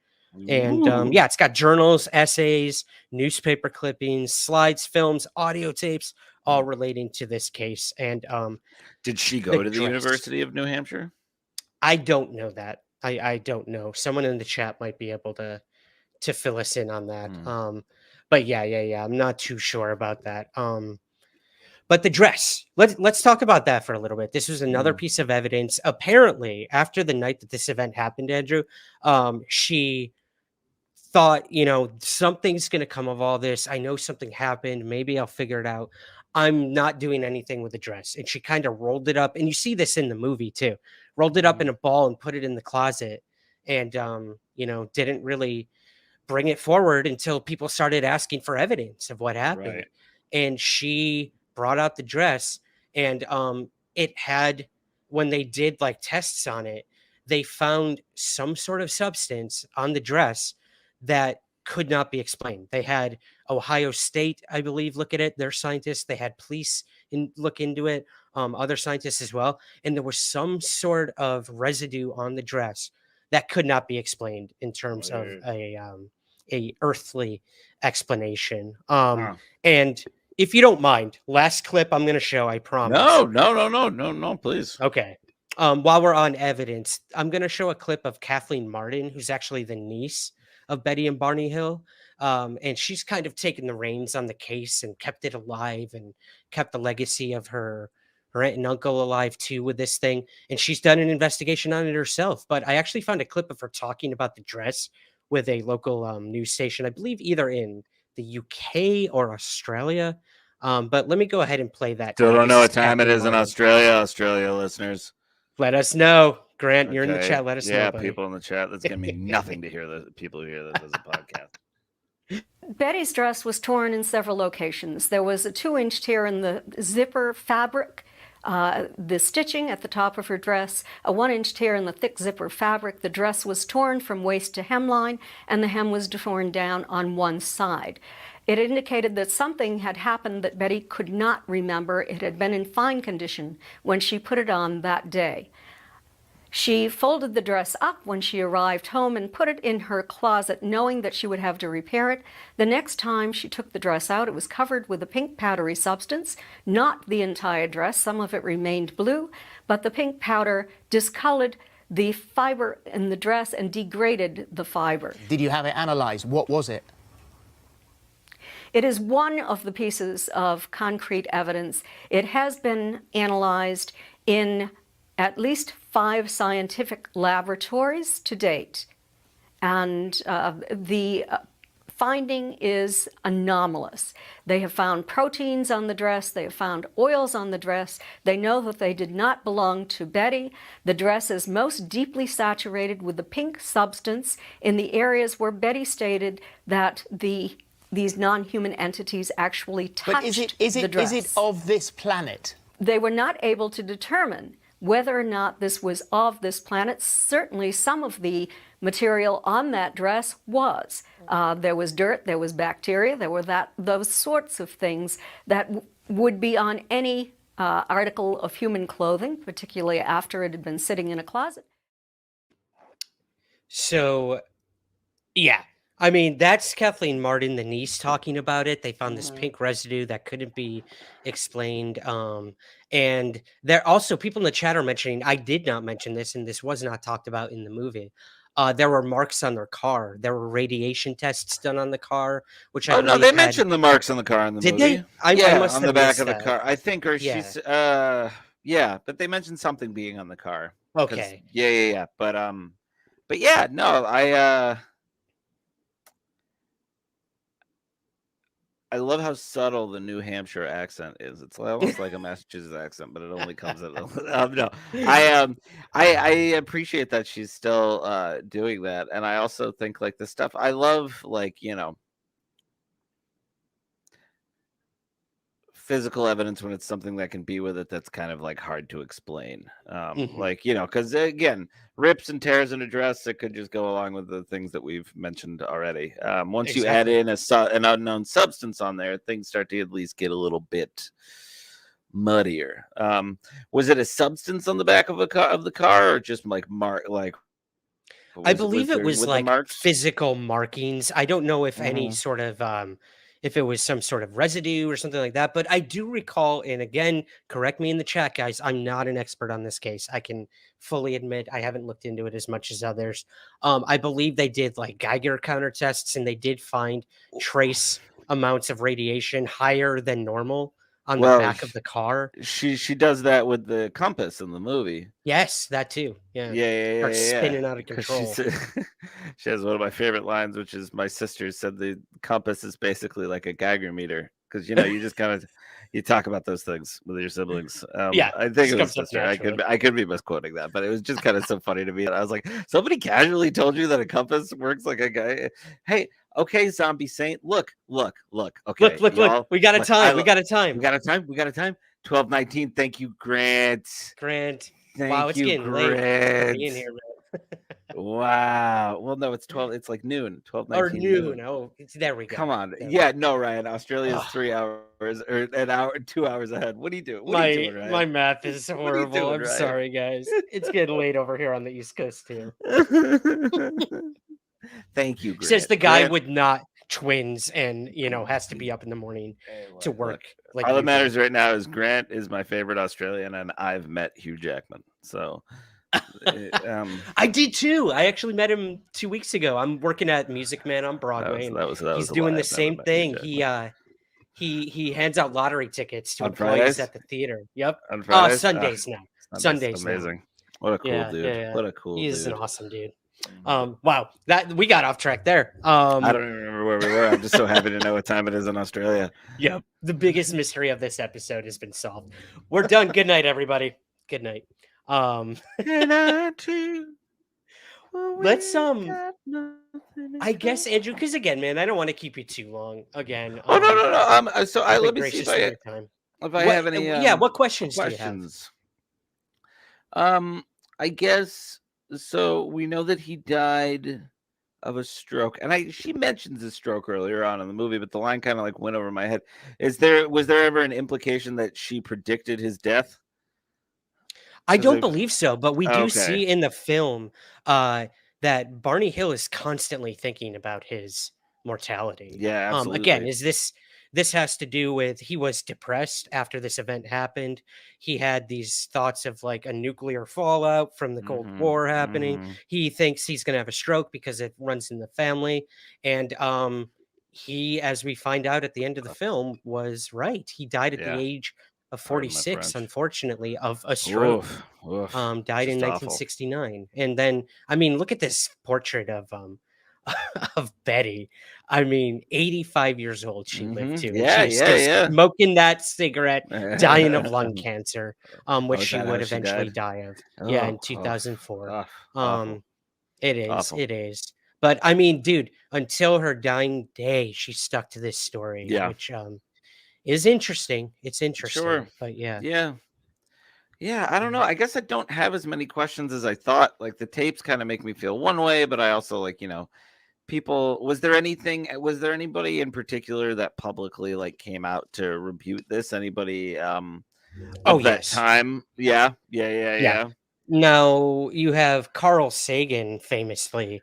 And it's got journals, essays, newspaper clippings, slides, films, audio tapes, all relating to this case. And did she go to the University of New Hampshire? I don't know that. I don't know. Someone in the chat might be able to fill us in on that. But yeah. I'm not too sure about that. But the dress, let's talk about that for a little bit. This was another piece of evidence. Apparently, after the night that this event happened, Andrew, she thought, something's going to come of all this. I know something happened. Maybe I'll figure it out. I'm not doing anything with the dress. And she kind of rolled it up. And you see this in the movie too. Rolled it up in a ball and put it in the closet. And, didn't really bring it forward until people started asking for evidence of what happened. Right. And she brought out the dress, and it had, when they did like tests on it, they found some sort of substance on the dress that could not be explained. They had Ohio State, I believe, look at it. Their scientists, they had police look into it, other scientists as well. And there was some sort of residue on the dress that could not be explained in terms of a earthly explanation. And if you don't mind, last clip I'm going to show, I promise. No, please. Okay. While we're on evidence, I'm going to show a clip of Kathleen Martin, who's actually the niece of Betty and Barney Hill. And she's kind of taken the reins on the case and kept it alive and kept the legacy of her aunt and uncle alive too with this thing. And she's done an investigation on it herself. But I actually found a clip of her talking about the dress with a local news station, I believe either in the UK or Australia. But let me go ahead and play that. Still don't know what time it is in Australia, listeners. Let us know. Grant, you're in the chat. Let us know. Yeah, people in the chat. That's going to mean nothing to hear the people who hear this as a podcast. Betty's dress was torn in several locations. There was a 2-inch tear in the zipper fabric, the stitching at the top of her dress, a 1-inch tear in the thick zipper fabric. The dress was torn from waist to hemline, and the hem was torn down on one side. It indicated that something had happened that Betty could not remember. It had been in fine condition when she put it on that day. She folded the dress up when she arrived home and put it in her closet, knowing that she would have to repair it. The next time she took the dress out, it was covered with a pink powdery substance, not the entire dress. Some of it remained blue, but the pink powder discolored the fiber in the dress and degraded the fiber. Did you have it analyzed? What was it? It is one of the pieces of concrete evidence. It has been analyzed in at least 5 scientific laboratories to date. And the finding is anomalous. They have found proteins on the dress. They have found oils on the dress. They know that they did not belong to Betty. The dress is most deeply saturated with the pink substance in the areas where Betty stated that these non-human entities actually touched the dress. Is it of this planet? They were not able to determine whether or not this was of this planet. Certainly some of the material on that dress was. There was dirt, there was bacteria, there were those sorts of things that would be on any article of human clothing, particularly after it had been sitting in a closet. So, yeah. I mean, that's Kathleen Martin, the niece, talking about it. They found this pink residue that couldn't be explained. And there also, people in the chat are mentioning, I did not mention this, and this was not talked about in the movie. There were marks on their car. There were radiation tests done on the car, which I no, they mentioned the marks on the car in the movie. Did they? I must on have the back missed of the that. car. I think, or Yeah. she's, but they mentioned something being on the car. Okay. Yeah. But yeah, no, I love how subtle the New Hampshire accent is. It's almost like a Massachusetts accent, but it only comes at no. I appreciate that she's still doing that, and I also think like the stuff I love, like physical evidence when it's something that can be with it that's kind of like hard to explain, like because again, rips and tears in a dress, it could just go along with the things that we've mentioned already. Once you add in an unknown substance on there, things start to at least get a little bit muddier. Was it a substance on the back of the car or just like I believe it was like physical markings. I don't know if any sort of if it was some sort of residue or something like that, but I do recall, and again, correct me in the chat, guys, I'm not an expert on this case. I can fully admit I haven't looked into it as much as others. I believe they did like Geiger counter tests, and they did find trace amounts of radiation higher than normal on the back of the car. She does that with the compass in the movie. Yes, that too. Yeah. Starts spinning out of control. She has one of my favorite lines, which is my sister said the compass is basically like a Geiger meter, because you just kind of you talk about those things with your siblings. I think it was sister. I could be misquoting that, but it was just kind of so funny to me. I was like, somebody casually told you that a compass works like a guy. Hey, okay, zombie saint. Look. Okay, look. We got a time. We got a time. 12:19. Thank you, Grant. Wow, it's getting late for being here, man. Wow. Well, no, it's 12. It's like noon. 12:19. Or noon. Oh, there we go. Come on. No, Ryan. Australia is 3 hours or an hour, 2 hours ahead. What are you doing? What are you doing, Ryan? My math is horrible. I'm sorry, guys. It's getting late over here on the East Coast too. Thank you, Grant. Says the guy with not twins and has to be up in the morning to work. Like all that matters right now is Grant is my favorite Australian, and I've met Hugh Jackman. So I did too. I actually met him 2 weeks ago. I'm working at Music Man on Broadway. He's doing the same thing. He hands out lottery tickets to employees at the theater. Yep. On Fridays? Sundays now. Sundays. Amazing. Now. What a cool dude. Yeah. What a cool dude. He's an awesome dude. Wow, that we got off track there. I don't even remember where we were. I'm just so happy to know what time it is in Australia. Yep, the biggest mystery of this episode has been solved. We're done. Good night, everybody. Good night. Good night too. Let's I guess, Andrew, because again, man, I don't want to keep you too long. Again. No. Let me see if I have any. What questions do you have? I guess. So we know that he died of a stroke, and she mentions a stroke earlier on in the movie, but the line kind of like went over my head. Was there ever an implication that she predicted his death? I 'Cause don't they've believe so, but we do okay. see in the film that Barney Hill is constantly thinking about his mortality. Yeah, Again, absolutely. is this has to do with he was depressed after this event happened. He had these thoughts of like a nuclear fallout from the Cold Mhm, War happening. mhm. He thinks he's going to have a stroke because it runs in the family, and he, as we find out at the end of the film, was right. He died at the Yeah, age of pardon my 46, French. unfortunately, of a stroke. Oof, oof, Died in just awful. 1969. And then, I mean, look at this portrait of of Betty. I mean, 85 years old she lived Mhm. to, and Yeah, she was yeah, still yeah. smoking that cigarette, dying of lung cancer, which Oh, is she that how would she eventually died? die of. Yeah, in Oh, oh, 2004. oh, awful, Um, it is, awful. it is. But I mean, dude, until her dying day, she stuck to this story, Yeah, which is interesting. It's sure. interesting, but yeah. Yeah. Yeah, I don't know. I guess I don't have as many questions as I thought. Like the tapes kind of make me feel one way, but I also like, people was there anybody in particular that publicly like came out to rebuke this? Anybody Oh, of that yes. time? Yeah. Yeah, yeah, Yeah. yeah. Now you have Carl Sagan famously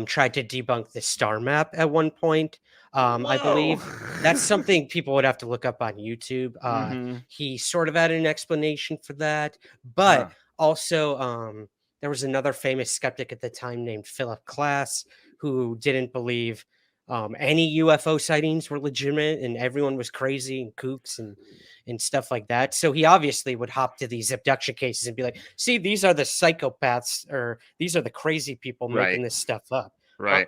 tried to debunk the star map at one point. I Whoa. believe that's something people would have to look up on YouTube. Mhm. He sort of had an explanation for that, but Huh. also there was another famous skeptic at the time named Philip Klass who didn't believe any UFO sightings were legitimate, and everyone was crazy and kooks and stuff like that. So he obviously would hop to these abduction cases and be like, "See, these are the psychopaths, or these are the crazy people Right. making this stuff up." Uh, Right.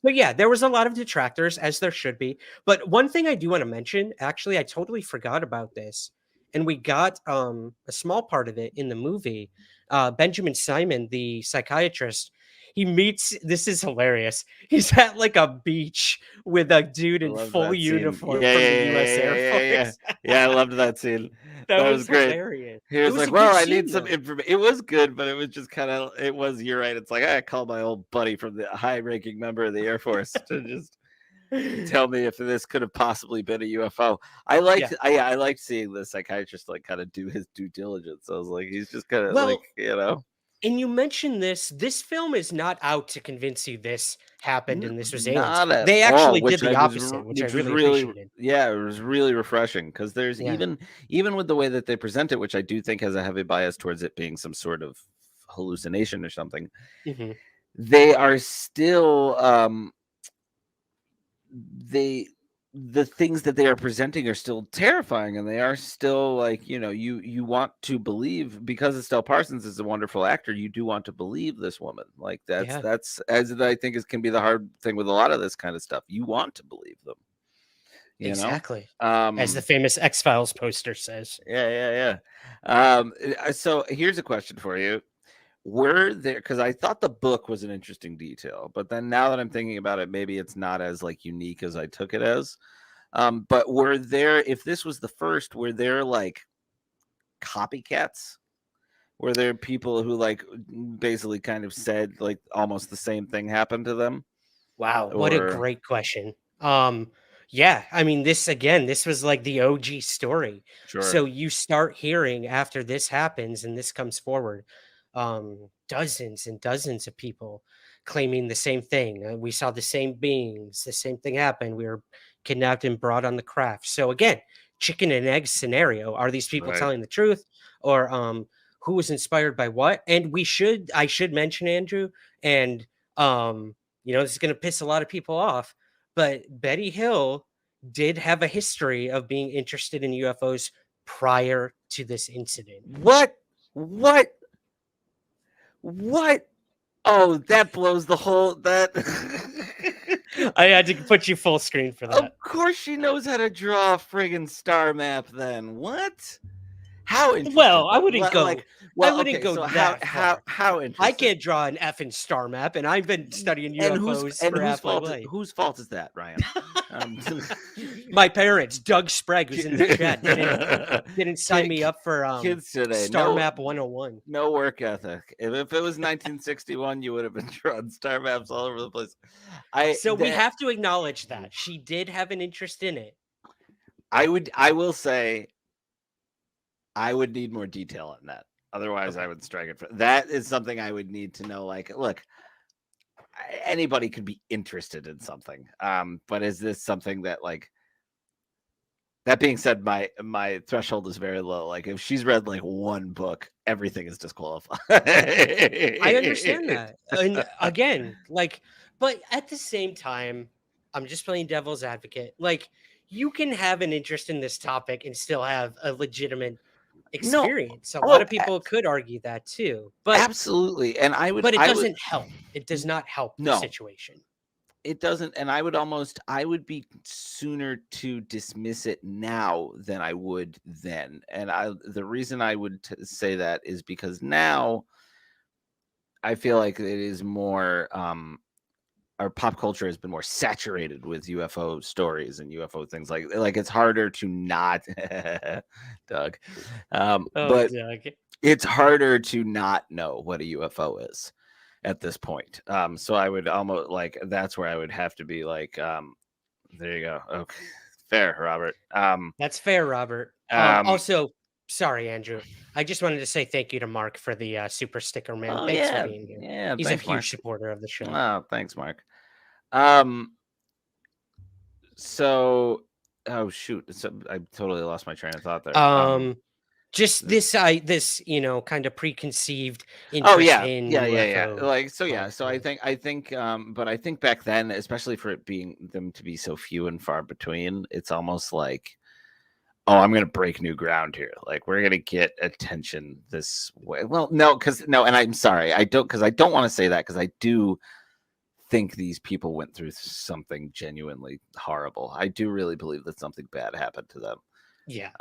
but yeah, there was a lot of detractors, as there should be. But one thing I do want to mention, actually, I totally forgot about this, and we got a small part of it in the movie. Benjamin Simon, the psychiatrist, he meets. This is hilarious. He's at like a beach with a dude I in loved full that scene. uniform Yeah, from the yeah, yeah, U.S. yeah, Air yeah, yeah, yeah. Force. Yeah, I loved that scene. That That was was great. hilarious. He It was was like, a good "Well, I need scene, some though. information." It was good, but it was just kind of. You're right. It's like I called my old buddy from the high-ranking member of the Air Force to just tell me if this could have possibly been a UFO. Yeah. I liked seeing the psychiatrist like kind of do his due diligence. I was like, he's just kind of like, Well, and you mentioned this. This film is not out to convince you this happened and this was aliens. Not at They all, actually did the opposite, which I which was really really, appreciated. yeah, it was really refreshing because there's Yeah. even with the way that they present it, which I do think has a heavy bias towards it being some sort of hallucination or something. Hmm. They are still they the things that they are presenting are still terrifying, and they are still like, you want to believe, because Estelle Parsons is a wonderful actor, you do want to believe this woman. Like Yeah, that's as I think is can be the hard thing with a lot of this kind of stuff. You want to believe them, you know? exactly. As the Um famous X-Files poster says. yeah, yeah, yeah. So here's a question for you. Were there, because I thought the book was an interesting detail, but then now that I'm thinking about it, maybe it's not as like unique as I took it as. But were there, if this was the first, were there like copycats? Were there people who like basically kind of said like almost the same thing happened to them? Wow, what a Or great question. Yeah, I mean, this was like the OG story. sure, So you start hearing after this happens and this comes forward, dozens and dozens of people claiming the same thing. We saw the same beings, the same thing happened. We were kidnapped and brought on the craft. So again, chicken and egg scenario. Are these people right? telling the truth, or who was inspired by what? And I should mention, Andrew, and this is going to piss a lot of people off, but Betty Hill did have a history of being interested in UFOs prior to this incident. What? What? What? Oh, that blows the whole that. I had to put you full screen for Of that. course she knows how to draw a friggin' star map then. What? How Well, interesting I though. wouldn't go. I wouldn't Okay, go so that far. how I interesting. can't draw an effing star map, and I've been studying And UFOs for half my life. whose fault is that, Ryan? My parents, Doug Sprague, who's in the chat, didn't sign me up for Kids today, Star Map 101. no work ethic. If it was 1961, you would have been drawing star maps all over the place. So we have to acknowledge that she did have an interest in it. I will say I would need more detail on that. Otherwise, I would strike it. That is something I would need to know. Like, look, anybody could be interested in something. But is this something that, like, that being said, my threshold is very low. Like, if she's read like one book, everything is disqualified. I understand that. And again, like, but at the same time, I'm just playing devil's advocate. Like, you can have an interest in this topic and still have a legitimate No, experience. A lot oh, of people could argue that too. But absolutely. And it I would, doesn't help. It does not help the no, situation. it doesn't. And I would be sooner to dismiss it now than I would then. And the reason I would say that is because now I feel like it is more, our pop culture has been more saturated with UFO stories and UFO things. Like it's harder to not, Doug, but Doug. it's harder to not know what a UFO is at this point. So I would almost like, that's where I would have to be like, there you go. Okay. Fair, Robert. That's fair, Robert. Also, sorry, Andrew. I just wanted to say thank you to Mark for the super sticker, man. Thanks for being here. Yeah, he's thanks, a huge Mark. supporter of the show. Oh, thanks, Mark. So, oh shoot, I totally lost my train of thought there. Just this kind of preconceived interest Oh yeah, in yeah. UFO. Like, so yeah, so I think, but I think back then, especially for it being them to be so few and far between, it's almost like, oh, I'm gonna break new ground here. Like, we're gonna get attention this way. Well, no, and I'm sorry, I don't want to say that, because I do think these people went through something genuinely horrible. I do really believe that something bad happened to them. Yeah.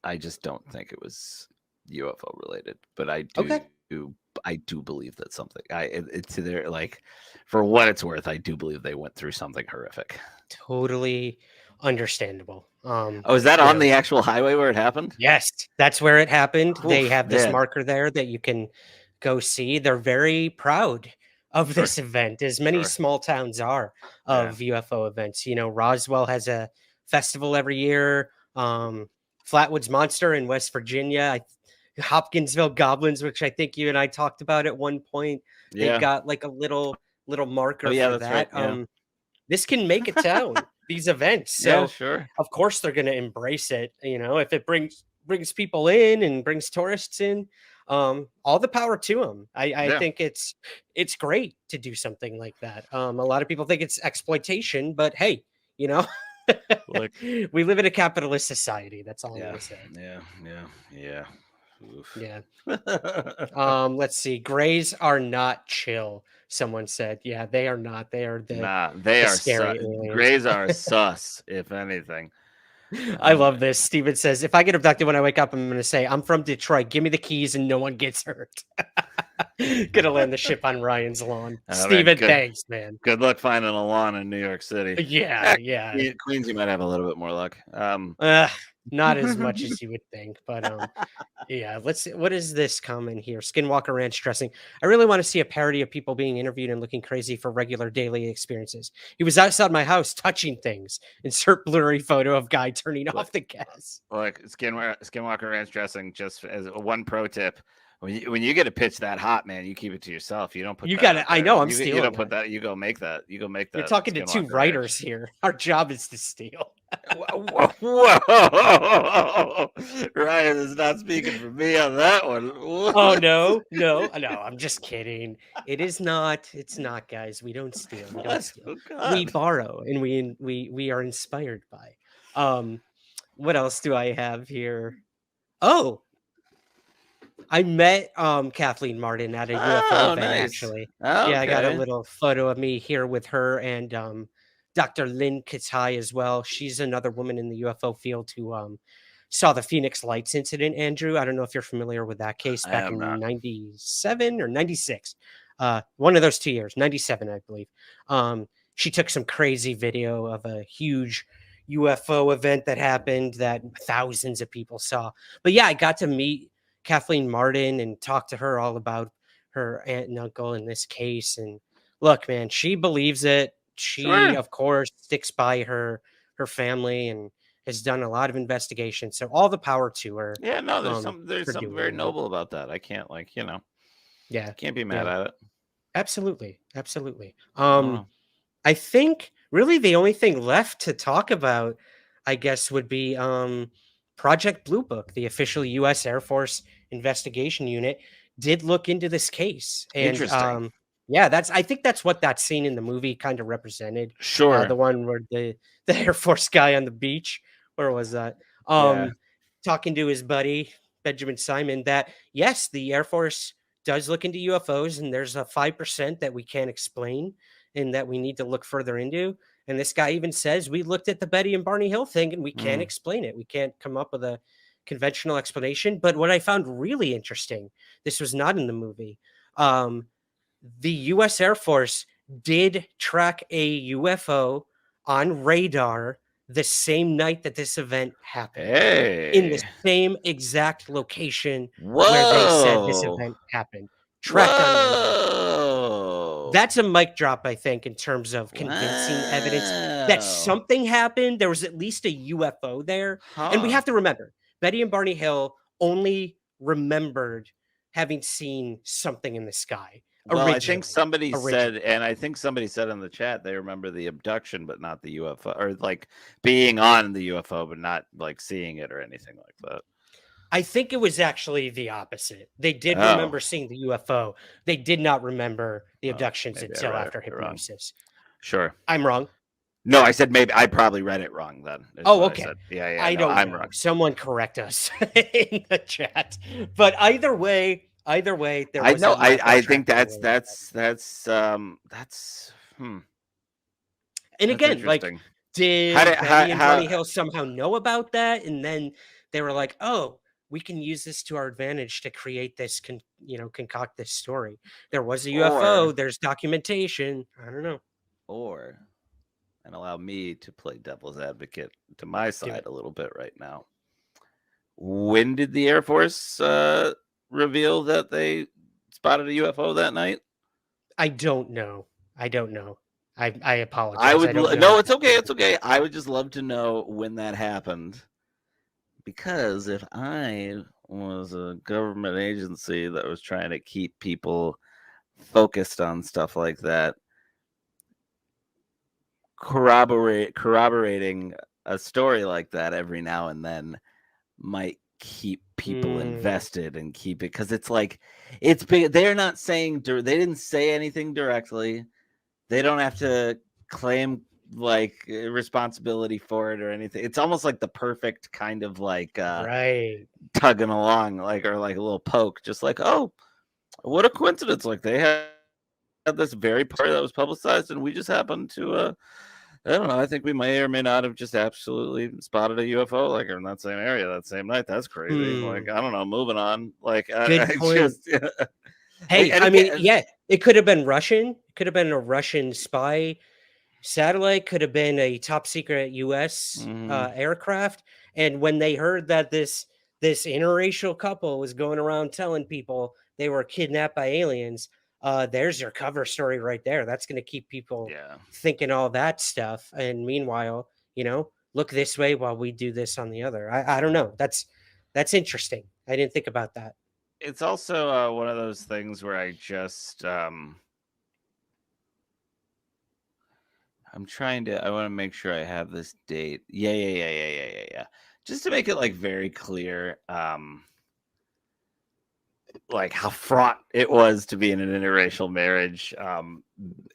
I just don't think it was UFO related, but I do believe that something, it's their, like, for what it's worth, I do believe they went through something horrific. Totally understandable. Oh, is that on the actual highway where it happened? Yes, that's where it happened. Oof, they have this man. marker there that you can go see. They're very proud of this event, as many small towns are of UFO events. You know, Roswell has a festival every year. Flatwoods Monster in West Virginia. Hopkinsville Goblins, which I think you and I talked about at one point. Yeah. They've got like a little marker Oh, yeah, for that's that. right. Yeah. This can make a town, these events. So yeah, sure. Of course they're going to embrace it. You know, if it brings people in and brings tourists in, all the power to them. I think it's great to do something like that. A lot of people think it's exploitation, but hey, you know, Look, we live in a capitalist society. That's all I'm going to say. Yeah. Oof. Yeah. Let's see. Grays are not chill. Someone said, "Yeah, they are not. They are they are scary. Grays are sus, if anything." I love this. Steven says, "If I get abducted when I wake up, I'm going to say I'm from Detroit. Give me the keys, and no one gets hurt." Gonna land the ship on Ryan's lawn. Steven, thanks, man. Good luck finding a lawn in New York City. Yeah. Queens, you might have a little bit more luck. Not as much as you would think, but yeah. Let's see. What is this comment here? Skinwalker Ranch dressing. I really want to see a parody of people being interviewed and looking crazy for regular daily experiences. He was outside my house touching things. Insert blurry photo of guy turning off the gas. Look, Skinwalker Ranch dressing. Just as one pro tip. When you get a pitch that hot, man, you keep it to yourself. You don't put. You got it. I know. I'm stealing. You don't put that. You go make that. You go make that. You're talking to two writers here. Our job is to steal. Whoa. Ryan is not speaking for me on that one. What? Oh no. I'm just kidding. It is not. It's not, guys. We don't steal. We don't steal. Oh, we borrow, and we are inspired by. What else do I have here? Oh. I met Kathleen Martin at a UFO event, actually. Okay. Yeah, I got a little photo of me here with her and Dr. Lynn Katai as well. She's another woman in the UFO field who saw the Phoenix Lights incident, Andrew. I don't know if you're familiar with that case back in 97 or 96. One of those 2 years, 97, I believe. She took some crazy video of a huge UFO event that happened that thousands of people saw. But yeah, I got to meet Kathleen Martin and talk to her all about her aunt and uncle in this case. And look, man, she believes it. She, of course, sticks by her family and has done a lot of investigation. So all the power to her. Yeah, no, there's for something doing very that. noble about that. I can't Yeah, can't be mad at it. absolutely. Oh. I think really the only thing left to talk about, I guess, would be Project Blue Book, the official U.S. Air Force investigation unit, did look into this case, and Interesting. yeah, I think that's what that scene in the movie kind of represented. Sure. The one where the Air Force guy on the beach, where was that? Yeah. Talking to his buddy Benjamin Simon, that yes, the Air Force does look into UFOs, and there's a 5% that we can't explain and that we need to look further into. And this guy even says, we looked at the Betty and Barney Hill thing and we can't explain it. We can't come up with a conventional explanation. But what I found really interesting, this was not in the movie. The US Air Force did track a UFO on radar the same night that this event happened. In the Hey. same exact location Whoa. where they said this event happened. Tracked on radar. Whoa. That's a mic drop, I think, in terms of convincing evidence that Wow. something happened. There was at least a UFO there. And we Huh. have to remember, Betty and Barney Hill only remembered having seen something in the sky. Well, I think Originally. somebody said, and I think somebody said in the chat they remember the abduction, but not the UFO, or like being on the UFO, but not like seeing it or anything like that. I think it was actually the opposite. They did Oh. remember seeing the UFO. They did not remember the abductions maybe I until read after it wrong. hypnosis. Sure. I'm wrong. No, I said maybe I probably read it wrong then. is Oh, what I okay. said. Yeah, I no, don't I'm know. wrong. Someone correct us in the chat. But either way, there I was know. a UFO I think track that's And that's again, like, interesting. did Betty and Barney Hill somehow know about that? And then they were like, oh, we can use this to our advantage to create this, concoct this story. There was a UFO. There's documentation. I don't know. And allow me to play devil's advocate to my side a little bit right now. When did the Air Force reveal that they spotted a UFO that night? I don't know. I apologize. I would don't know. no, it's okay. It's okay. I would just love to know when that happened, because if I was a government agency that was trying to keep people focused on stuff like that, corroborating a story like that every now and then might keep people invested and keep it, because it's like it's big. They're not saying they didn't say anything directly. They don't have to claim like responsibility for it or anything. It's almost like the perfect kind of like right, tugging along, like, or like a little poke, just like, oh, what a coincidence, like they had this very part that was publicized and we just happened to I don't know, I think we may or may not have just absolutely spotted a UFO like in that same area that same night. That's crazy. Like, I don't know, moving on. Like, good point. Hey, I mean, yeah, it could have been Russian. It could have been a Russian spy satellite. Could have been a top secret U.S. Aircraft. And when they heard that this interracial couple was going around telling people they were kidnapped by aliens, there's your cover story right there. That's going to keep people thinking all that stuff. And meanwhile, look this way while we do this on the other. I don't know. That's interesting. I didn't think about that. It's also one of those things where I just I'm trying to, I want to make sure I have this date. Yeah. Just to make it like very clear, like how fraught it was to be in an interracial marriage in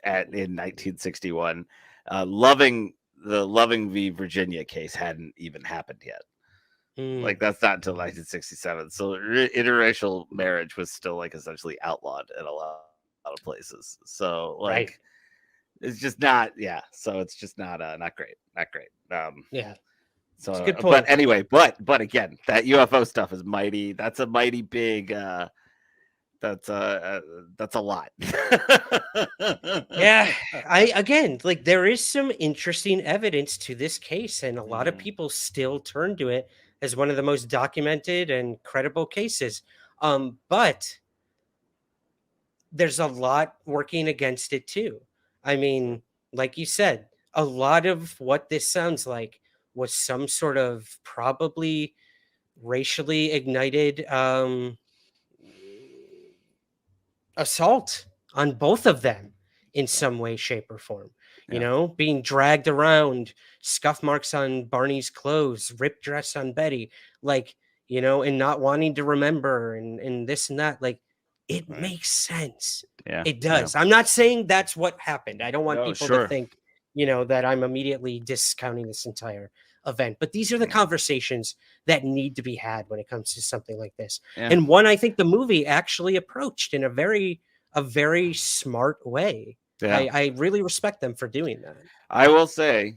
1961. The Loving v. Virginia case hadn't even happened yet. Like, that's not until 1967. So interracial marriage was still like essentially outlawed in a lot of places. So like, it's just not, so it's just not great. So, good point. But anyway, but again, that UFO stuff is mighty. That's a mighty big. That's a lot. Yeah, like there is some interesting evidence to this case, and a lot of people still turn to it as one of the most documented and credible cases. But there's a lot working against it too. I mean, like you said, a lot of what this sounds like was some sort of probably racially ignited assault on both of them in some way, shape, or form. You know, being dragged around, scuff marks on Barney's clothes, ripped dress on Betty, like, you know, and not wanting to remember and this and that. Like, it makes sense. It does. I'm not saying that's what happened. I don't want people to think, you know, that I'm immediately discounting this entire event. But these are the conversations that need to be had when it comes to something like this. And one I think the movie actually approached in a very smart way. I really respect them for doing that. I will say,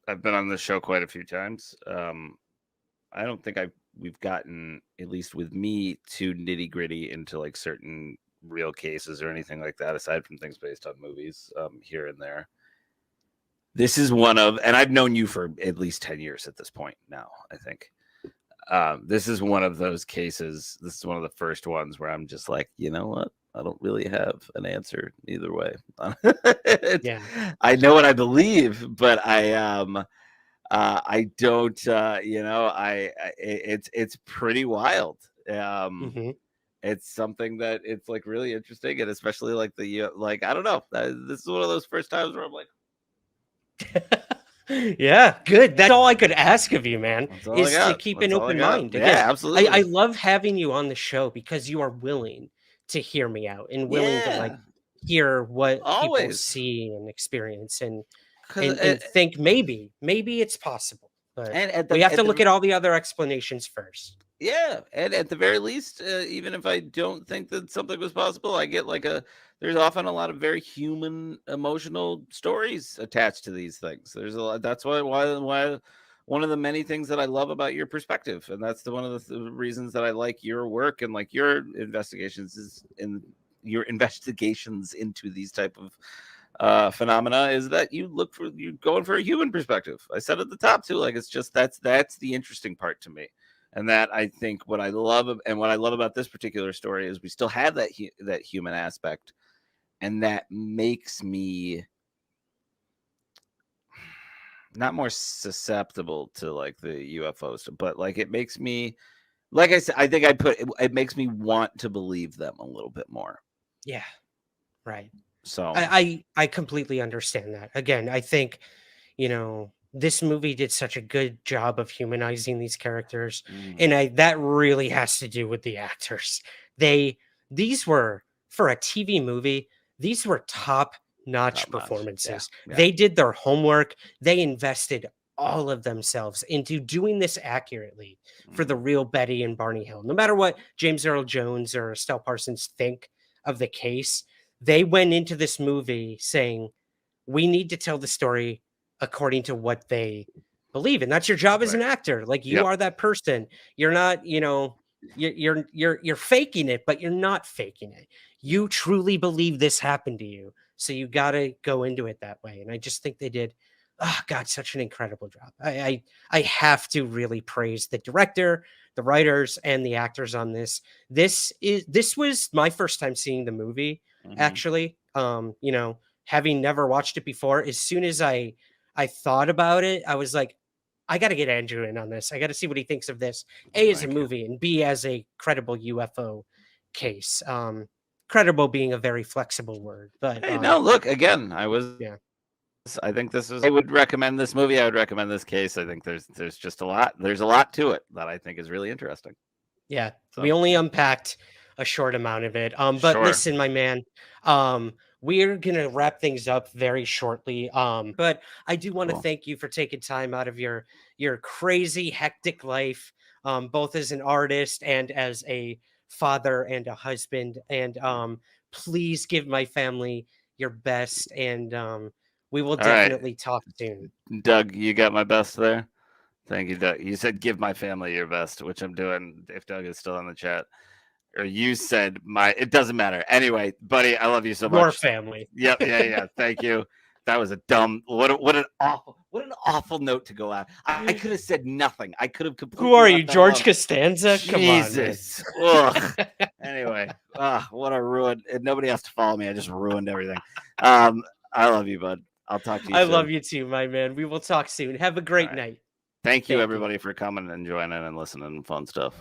I've been on this show quite a few times. I don't think we've gotten, at least with me, too nitty gritty into like certain real cases or anything like that, aside from things based on movies here and there. This is one of, and I've known you for at least 10 years at this point now, I think. This is one of those cases. This is one of the first ones where I'm just like, you know what? I don't really have an answer either way. I know what I believe, but I don't. You know, it's pretty wild. It's something that it's like really interesting, and especially like I don't know. This is one of those first times where I'm like. Yeah, good. That's all I could ask of you, man, is to keep an open mind. Again, yeah, absolutely. I love having you on the show because you are willing to hear me out and willing to like hear what people see and experience and think maybe it's possible. But we have to look at all the other explanations first. Yeah, and at the very least, even if I don't think that something was possible, I get like there's often a lot of very human, emotional stories attached to these things. There's a lot. That's why one of the many things that I love about your perspective, and that's one of the reasons that I like your work and like your investigations your investigations into these type of phenomena, is that you're going for a human perspective. I said at the top too, like it's just that's the interesting part to me. And that I think what I love about this particular story is we still have that human aspect, and that makes me not more susceptible to like the UFOs, but like it makes me, like I said, I think it makes me want to believe them a little bit more. Yeah, right. So I completely understand that. Again, I think, you know, this movie did such a good job of humanizing these characters. And that really has to do with the actors. These were, for a TV movie, these were top-notch performances. Yeah. They did their homework. They invested all of themselves into doing this accurately for the real Betty and Barney Hill. No matter what James Earl Jones or Estelle Parsons think of the case, they went into this movie saying, we need to tell the story according to what they believe. And that's your job as an actor. Like you are that person. You're not, you know, you're faking it, but you're not faking it. You truly believe this happened to you. So you got to go into it that way. And I just think they did, oh God, such an incredible job. I have to really praise the director, the writers, and the actors on this. This was my first time seeing the movie, actually. You know, having never watched it before, as soon as I thought about it, I was like, I got to get Andrew in on this. I got to see what he thinks of this. A, as a movie, and B, as a credible UFO case. Credible being a very flexible word, but hey, no, look, again, I think this is, I would recommend this movie. I would recommend this case. I think there's just a lot to it that I think is really interesting. Yeah. So we only unpacked a short amount of it. But listen, my man, we're going to wrap things up very shortly. But I do want to thank you for taking time out of your crazy, hectic life, both as an artist and as a father and a husband. And please give my family your best. And we will definitely talk soon. Doug, you got my best there. Thank you, Doug. You said give my family your best, which I'm doing if Doug is still in the chat. Or you said it doesn't matter. Anyway, buddy, I love you so much. Your family. Yep, yeah. Thank you. That was a dumb, what an awful note to go out. I could have said nothing. I could have completely. Who are you, George Costanza? Jesus. Come on. Anyway, what a ruin. Nobody has to follow me. I just ruined everything. I love you, bud. I'll talk to you I soon. love you too, my man. We will talk soon. Have a great night. Thank you, Thank you. everybody, for coming and joining and listening and fun stuff.